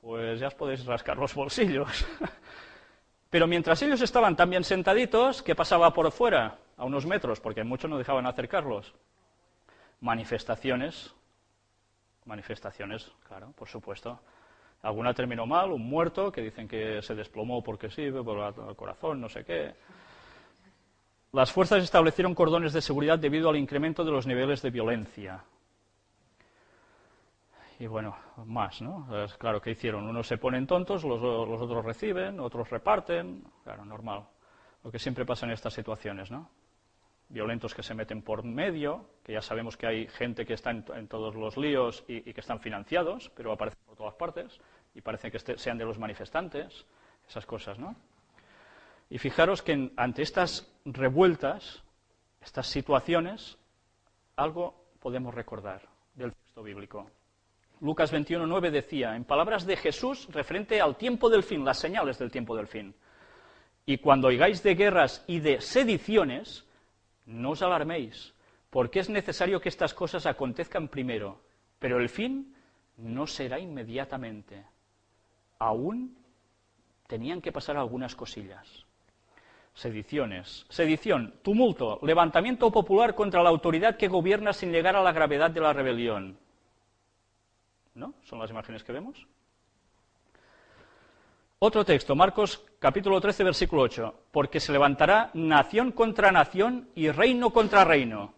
Pues ya os podéis rascar los bolsillos. Pero mientras ellos estaban tan bien sentaditos, ¿qué pasaba por fuera? A unos metros, porque muchos no dejaban acercarlos. Manifestaciones, claro, por supuesto. Alguna terminó mal, un muerto, que dicen que se desplomó porque sí, por el corazón, no sé qué. Las fuerzas establecieron cordones de seguridad debido al incremento de los niveles de violencia. Y bueno, más, ¿no? Claro, ¿qué hicieron? Unos se ponen tontos, los otros reciben, otros reparten. Claro, normal. Lo que siempre pasa en estas situaciones, ¿no? Violentos que se meten por medio, que ya sabemos que hay gente que está en todos los líos y que están financiados, pero aparecen por todas partes, y parece que sean de los manifestantes, esas cosas, ¿no? Y fijaros que ante estas revueltas, estas situaciones, algo podemos recordar del texto bíblico. Lucas 21:9 decía, en palabras de Jesús, referente al tiempo del fin, las señales del tiempo del fin. Y cuando oigáis de guerras y de sediciones, no os alarméis, porque es necesario que estas cosas acontezcan primero, pero el fin no será inmediatamente. Aún tenían que pasar algunas cosillas. Sediciones. Sedición, tumulto, levantamiento popular contra la autoridad que gobierna sin llegar a la gravedad de la rebelión. ¿No? Son las imágenes que vemos. Otro texto, Marcos capítulo 13, versículo 8. Porque se levantará nación contra nación y reino contra reino.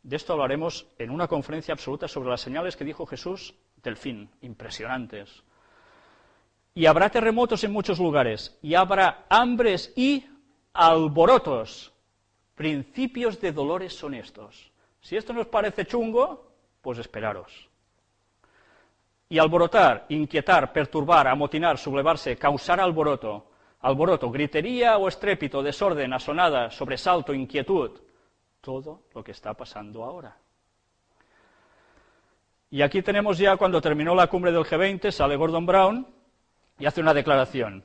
De esto hablaremos en una conferencia absoluta sobre las señales que dijo Jesús del fin, impresionantes. Y habrá terremotos en muchos lugares, y habrá hambres y alborotos. Principios de dolores son estos. Si esto nos parece chungo, pues esperaros. Y alborotar, inquietar, perturbar, amotinar, sublevarse, causar alboroto, gritería o estrépito, desorden, asonada, sobresalto, inquietud, todo lo que está pasando ahora. Y aquí tenemos ya, cuando terminó la cumbre del G20, sale Gordon Brown y hace una declaración.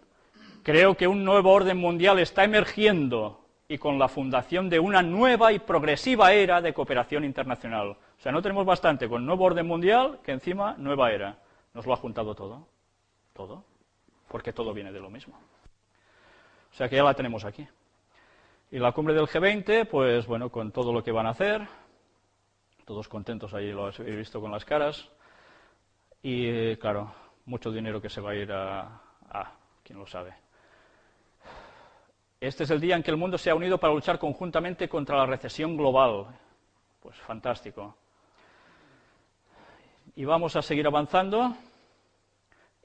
Creo que un nuevo orden mundial está emergiendo y con la fundación de una nueva y progresiva era de cooperación internacional. O sea, no tenemos bastante con nuevo orden mundial que encima nueva era. Nos lo ha juntado todo, porque todo viene de lo mismo. O sea que ya la tenemos aquí. Y la cumbre del G20, pues bueno, con todo lo que van a hacer, todos contentos, ahí lo he visto con las caras, y claro, mucho dinero que se va a ir quién lo sabe. Este es el día en que el mundo se ha unido para luchar conjuntamente contra la recesión global. Pues fantástico. Y vamos a seguir avanzando.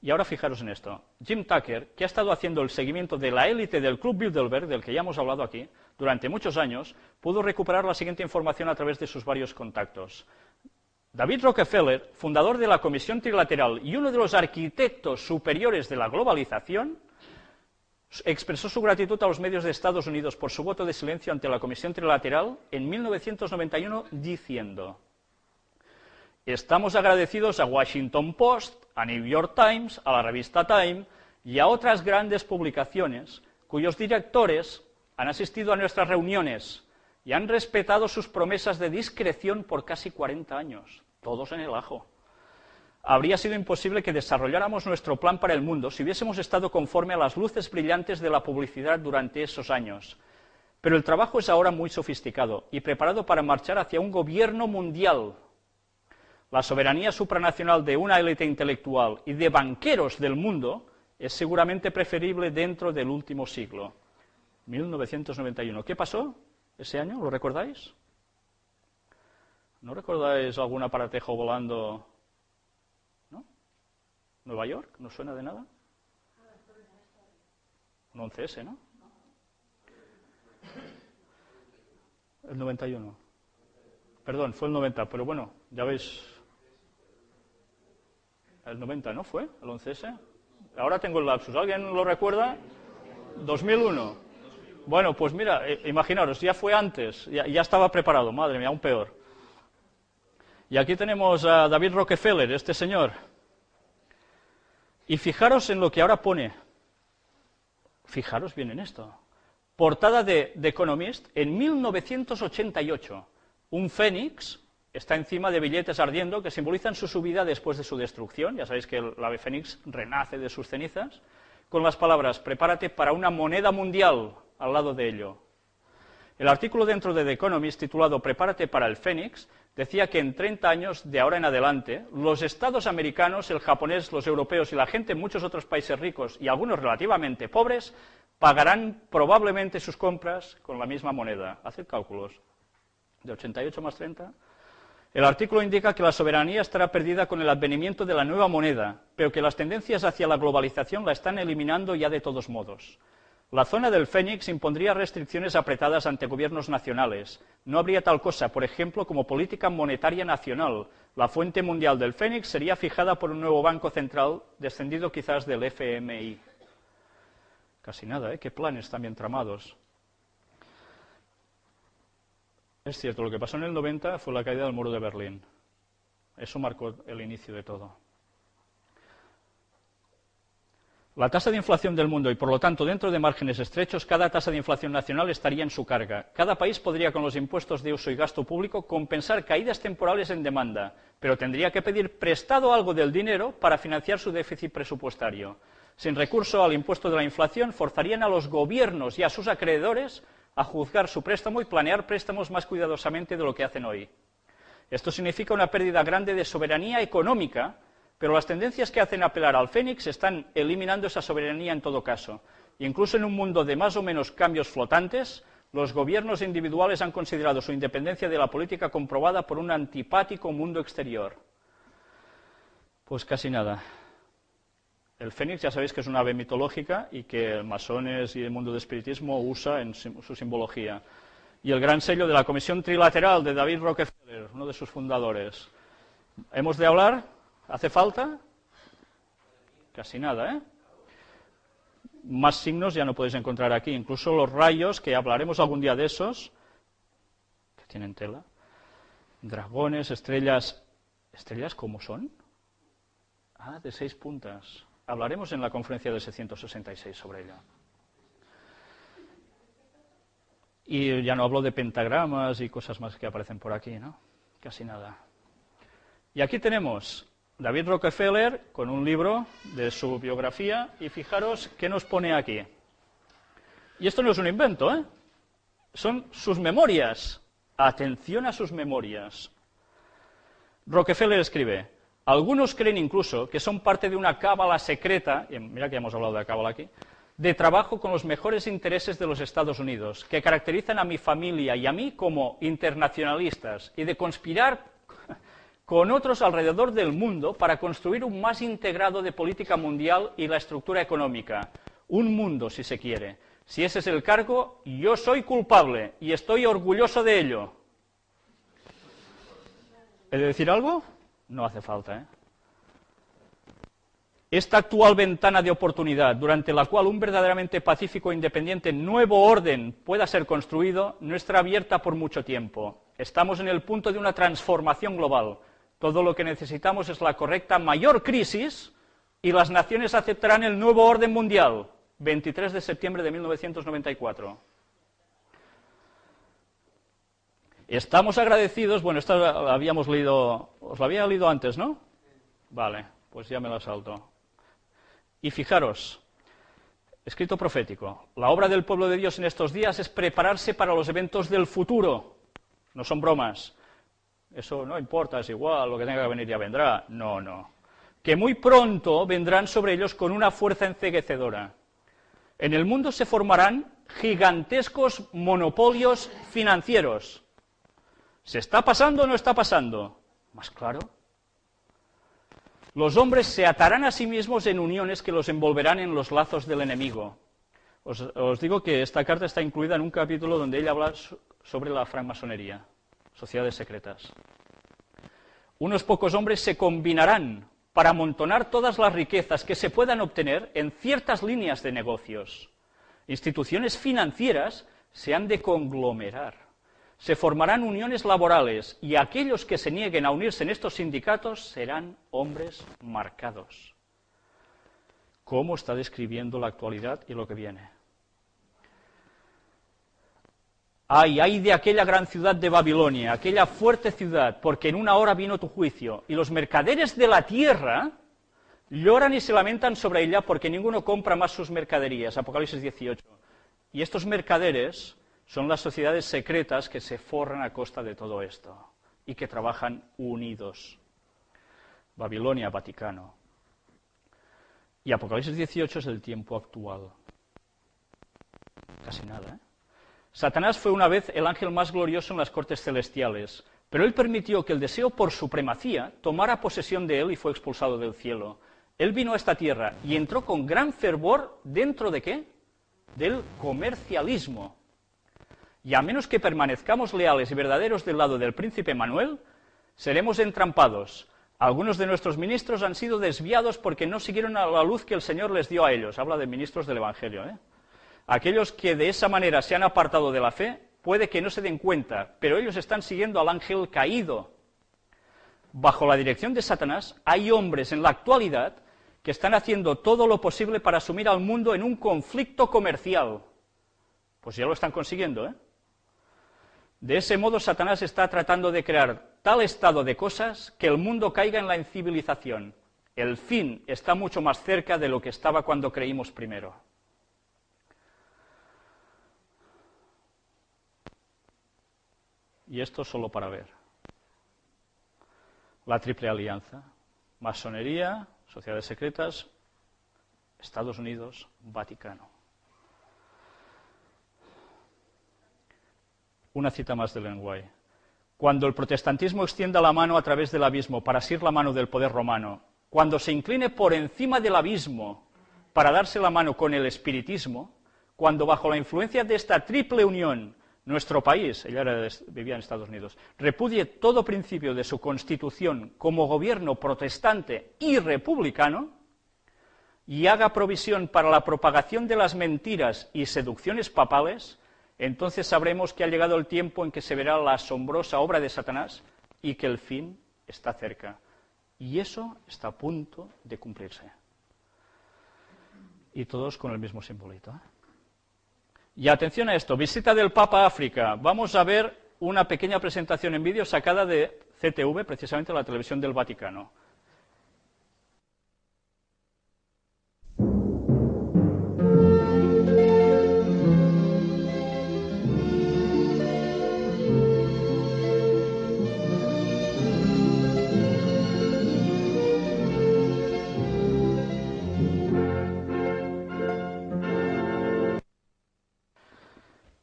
Y ahora fijaros en esto. Jim Tucker, que ha estado haciendo el seguimiento de la élite del Club Bilderberg, del que ya hemos hablado aquí, durante muchos años, pudo recuperar la siguiente información a través de sus varios contactos. David Rockefeller, fundador de la Comisión Trilateral y uno de los arquitectos superiores de la globalización, expresó su gratitud a los medios de Estados Unidos por su voto de silencio ante la Comisión Trilateral en 1991, diciendo: estamos agradecidos a Washington Post, a New York Times, a la revista Time y a otras grandes publicaciones cuyos directores han asistido a nuestras reuniones y han respetado sus promesas de discreción por casi 40 años, todos en el ajo. Habría sido imposible que desarrolláramos nuestro plan para el mundo si hubiésemos estado conforme a las luces brillantes de la publicidad durante esos años. Pero el trabajo es ahora muy sofisticado y preparado para marchar hacia un gobierno mundial. La soberanía supranacional de una élite intelectual y de banqueros del mundo es seguramente preferible dentro del último siglo. 1991. ¿Qué pasó ese año? ¿Lo recordáis? ¿No recordáis algún aparatejo volando? ¿No? ¿Nueva York? ¿No suena de nada? Un 11S, ¿no? El 91. Perdón, fue el 90, pero bueno, ya veis. El 90, ¿no fue? El 11S. Ahora tengo el lapsus. ¿Alguien lo recuerda? 2001. Bueno, pues mira, imaginaros, ya fue antes, ya estaba preparado, madre mía, aún peor. Y aquí tenemos a David Rockefeller, este señor. Y fijaros en lo que ahora pone. Fijaros bien en esto. Portada de The Economist en 1988. Un fénix está encima de billetes ardiendo que simbolizan su subida después de su destrucción. Ya sabéis que el ave fénix renace de sus cenizas. Con las palabras, prepárate para una moneda mundial al lado de ello. El artículo dentro de The Economist, titulado Prepárate para el Fénix, decía que en 30 años de ahora en adelante, los estados americanos, el japonés, los europeos y la gente en muchos otros países ricos y algunos relativamente pobres pagarán probablemente sus compras con la misma moneda. Haced cálculos. De 88 más 30. El artículo indica que la soberanía estará perdida con el advenimiento de la nueva moneda, pero que las tendencias hacia la globalización la están eliminando ya de todos modos. La zona del Fénix impondría restricciones apretadas ante gobiernos nacionales. No habría tal cosa, por ejemplo, como política monetaria nacional. La fuente mundial del Fénix sería fijada por un nuevo banco central, descendido quizás del FMI. Casi nada, ¿eh? Qué planes también tramados. Es cierto, lo que pasó en el 90 fue la caída del muro de Berlín. Eso marcó el inicio de todo. La tasa de inflación del mundo y, por lo tanto, dentro de márgenes estrechos, cada tasa de inflación nacional estaría en su carga. Cada país podría, con los impuestos de uso y gasto público, compensar caídas temporales en demanda, pero tendría que pedir prestado algo del dinero para financiar su déficit presupuestario. Sin recurso al impuesto de la inflación, forzarían a los gobiernos y a sus acreedores a juzgar su préstamo y planear préstamos más cuidadosamente de lo que hacen hoy. Esto significa una pérdida grande de soberanía económica, pero las tendencias que hacen apelar al Fénix están eliminando esa soberanía en todo caso. Incluso en un mundo de más o menos cambios flotantes, los gobiernos individuales han considerado su independencia de la política comprobada por un antipático mundo exterior. Pues casi nada. El Fénix ya sabéis que es una ave mitológica y que masones y el mundo del espiritismo usa en su simbología. y el gran sello de la Comisión Trilateral de David Rockefeller, uno de sus fundadores. ¿Hemos de hablar? ¿Hace falta? Casi nada, ¿eh? Más signos ya no podéis encontrar aquí, incluso los rayos, que hablaremos algún día de esos, que tienen tela. Dragones, estrellas. ¿Estrellas cómo son? Ah, de 6 puntas. Hablaremos en la conferencia de 666 sobre ella. Y ya no hablo de pentagramas y cosas más que aparecen por aquí, ¿no? Casi nada. Y aquí tenemos David Rockefeller con un libro de su biografía, y fijaros qué nos pone aquí. Y esto no es un invento, ¿eh? Son sus memorias. Atención a sus memorias. Rockefeller escribe: algunos creen incluso que son parte de una cábala secreta, y mira que hemos hablado de la cábala aquí, de trabajo con los mejores intereses de los Estados Unidos, que caracterizan a mi familia y a mí como internacionalistas, y de conspirar con otros alrededor del mundo para construir un más integrado de política mundial y la estructura económica. Un mundo, si se quiere. Si ese es el cargo, yo soy culpable y estoy orgulloso de ello. ¿He de decir algo? No hace falta, ¿eh? Esta actual ventana de oportunidad, durante la cual un verdaderamente pacífico e independiente nuevo orden pueda ser construido, no estará abierta por mucho tiempo. Estamos en el punto de una transformación global. Todo lo que necesitamos es la correcta mayor crisis y las naciones aceptarán el nuevo orden mundial. 23 de septiembre de 1994. Estamos agradecidos, bueno, esto lo habíamos leído, os lo había leído antes, ¿no? Vale, pues ya me la salto. Y fijaros, escrito profético, la obra del pueblo de Dios en estos días es prepararse para los eventos del futuro. No son bromas. Eso no importa, es igual, lo que tenga que venir ya vendrá. No, no. Que muy pronto vendrán sobre ellos con una fuerza enceguecedora. En el mundo se formarán gigantescos monopolios financieros. ¿Se está pasando o no está pasando? Más claro. Los hombres se atarán a sí mismos en uniones que los envolverán en los lazos del enemigo. Os digo que esta carta está incluida en un capítulo donde ella habla sobre la francmasonería, sociedades secretas. Unos pocos hombres se combinarán para amontonar todas las riquezas que se puedan obtener en ciertas líneas de negocios. Instituciones financieras se han de conglomerar. Se formarán uniones laborales y aquellos que se nieguen a unirse en estos sindicatos serán hombres marcados. ¿Cómo está describiendo la actualidad y lo que viene? Ay de aquella gran ciudad de Babilonia, aquella fuerte ciudad, porque en una hora vino tu juicio, y los mercaderes de la tierra lloran y se lamentan sobre ella porque ninguno compra más sus mercaderías. Apocalipsis 18. Y estos mercaderes son las sociedades secretas que se forran a costa de todo esto y que trabajan unidos. Babilonia, Vaticano. Y Apocalipsis 18 es el tiempo actual. Casi nada, ¿eh? Satanás fue una vez el ángel más glorioso en las cortes celestiales, pero él permitió que el deseo por supremacía tomara posesión de él y fue expulsado del cielo. Él vino a esta tierra y entró con gran fervor dentro de ¿qué? Del comercialismo. Y a menos que permanezcamos leales y verdaderos del lado del príncipe Manuel, seremos entrampados. Algunos de nuestros ministros han sido desviados porque no siguieron a la luz que el Señor les dio a ellos. Habla de ministros del Evangelio, ¿eh? Aquellos que de esa manera se han apartado de la fe, puede que no se den cuenta, pero ellos están siguiendo al ángel caído. Bajo la dirección de Satanás, hay hombres en la actualidad que están haciendo todo lo posible para sumir al mundo en un conflicto comercial. Pues ya lo están consiguiendo, ¿eh? De ese modo, Satanás está tratando de crear tal estado de cosas que el mundo caiga en la incivilización. El fin está mucho más cerca de lo que estaba cuando creímos primero. Y esto solo para ver. La triple alianza. Masonería, sociedades secretas, Estados Unidos, Vaticano. Una cita más de Ellen White. Cuando el protestantismo extienda la mano a través del abismo para asir la mano del poder romano, cuando se incline por encima del abismo para darse la mano con el espiritismo, cuando bajo la influencia de esta triple unión nuestro país, ella vivía en Estados Unidos, repudie todo principio de su constitución como gobierno protestante y republicano y haga provisión para la propagación de las mentiras y seducciones papales, entonces sabremos que ha llegado el tiempo en que se verá la asombrosa obra de Satanás y que el fin está cerca. Y eso está a punto de cumplirse. Y todos con el mismo simbolito, ¿eh? Y atención a esto, visita del Papa a África. Vamos a ver una pequeña presentación en vídeo sacada de CTV, precisamente la televisión del Vaticano.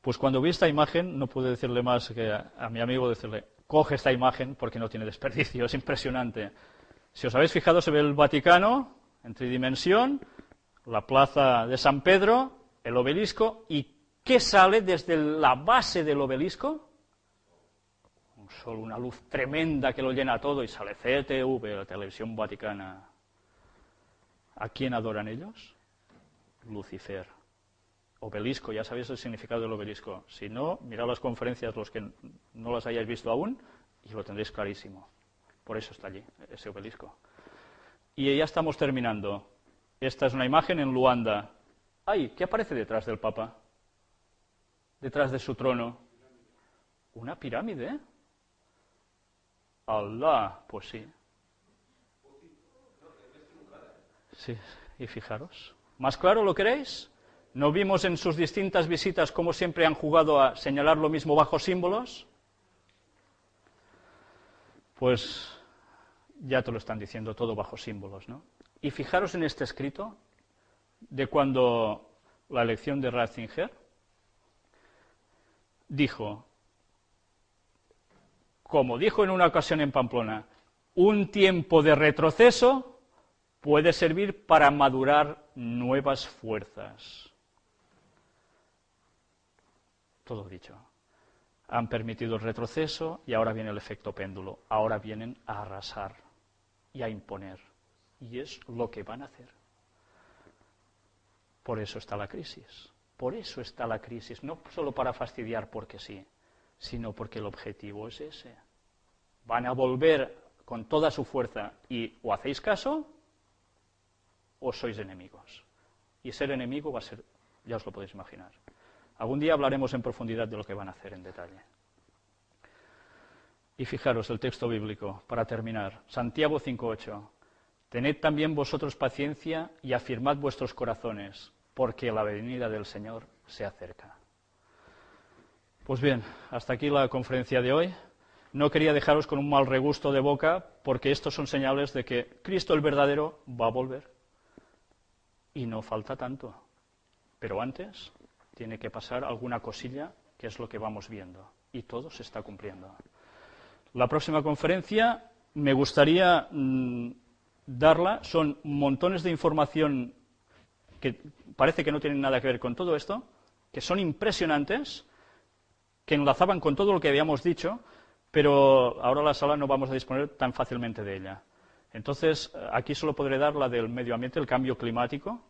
Pues cuando vi esta imagen, no pude decirle más que a mi amigo decirle, coge esta imagen porque no tiene desperdicio, es impresionante. Si os habéis fijado, se ve el Vaticano en tridimensión, la plaza de San Pedro, el obelisco, ¿y qué sale desde la base del obelisco? Un sol, una luz tremenda que lo llena todo y sale CTV, la televisión vaticana. ¿A quién adoran ellos? Lucifer. Obelisco, ya sabéis el significado del obelisco. Si no, mirad las conferencias, los que no las hayáis visto aún, y lo tendréis clarísimo. Por eso está allí, ese obelisco. Y ya estamos terminando. Esta es una imagen en Luanda. ¡Ay! ¿Qué aparece detrás del Papa? Detrás de su trono. Una pirámide, ¿eh? ¡Alá! Pues sí. Sí, y fijaros. ¿Más claro lo queréis? ¿No vimos en sus distintas visitas cómo siempre han jugado a señalar lo mismo bajo símbolos? Pues ya te lo están diciendo todo bajo símbolos, ¿no? Y fijaros en este escrito de cuando la elección de Ratzinger dijo, como dijo en una ocasión en Pamplona, un tiempo de retroceso puede servir para madurar nuevas fuerzas. Todo dicho. Han permitido el retroceso y ahora viene el efecto péndulo. Ahora vienen a arrasar y a imponer. Y es lo que van a hacer. Por eso está la crisis. Por eso está la crisis. No solo para fastidiar porque sí, sino porque el objetivo es ese. Van a volver con toda su fuerza y o hacéis caso o sois enemigos. Y ser enemigo va a ser, ya os lo podéis imaginar. Algún día hablaremos en profundidad de lo que van a hacer en detalle. Y fijaros el texto bíblico, para terminar, Santiago 5:8. Tened también vosotros paciencia y afirmad vuestros corazones, porque la venida del Señor se acerca. Pues bien, hasta aquí la conferencia de hoy. No quería dejaros con un mal regusto de boca, porque estos son señales de que Cristo el verdadero va a volver. Y no falta tanto. Pero antes tiene que pasar alguna cosilla, que es lo que vamos viendo. Y todo se está cumpliendo. La próxima conferencia me gustaría darla. Son montones de información que parece que no tienen nada que ver con todo esto, que son impresionantes, que enlazaban con todo lo que habíamos dicho, pero ahora la sala no vamos a disponer tan fácilmente de ella. Entonces, aquí solo podré dar la del medio ambiente, el cambio climático,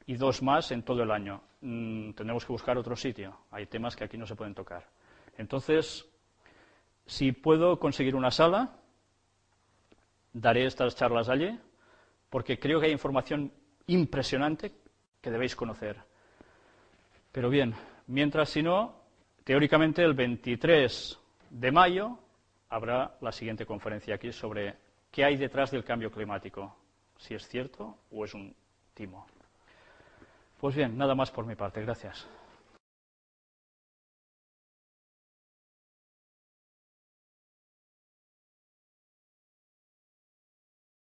y dos más en todo el año. Tendremos que buscar otro sitio. Hay temas que aquí no se pueden tocar. Entonces, si puedo conseguir una sala, daré estas charlas allí, porque creo que hay información impresionante que debéis conocer. Pero bien, mientras si no, teóricamente el 23 de mayo habrá la siguiente conferencia aquí sobre qué hay detrás del cambio climático, si es cierto o es un timo. Pues bien, nada más por mi parte. Gracias.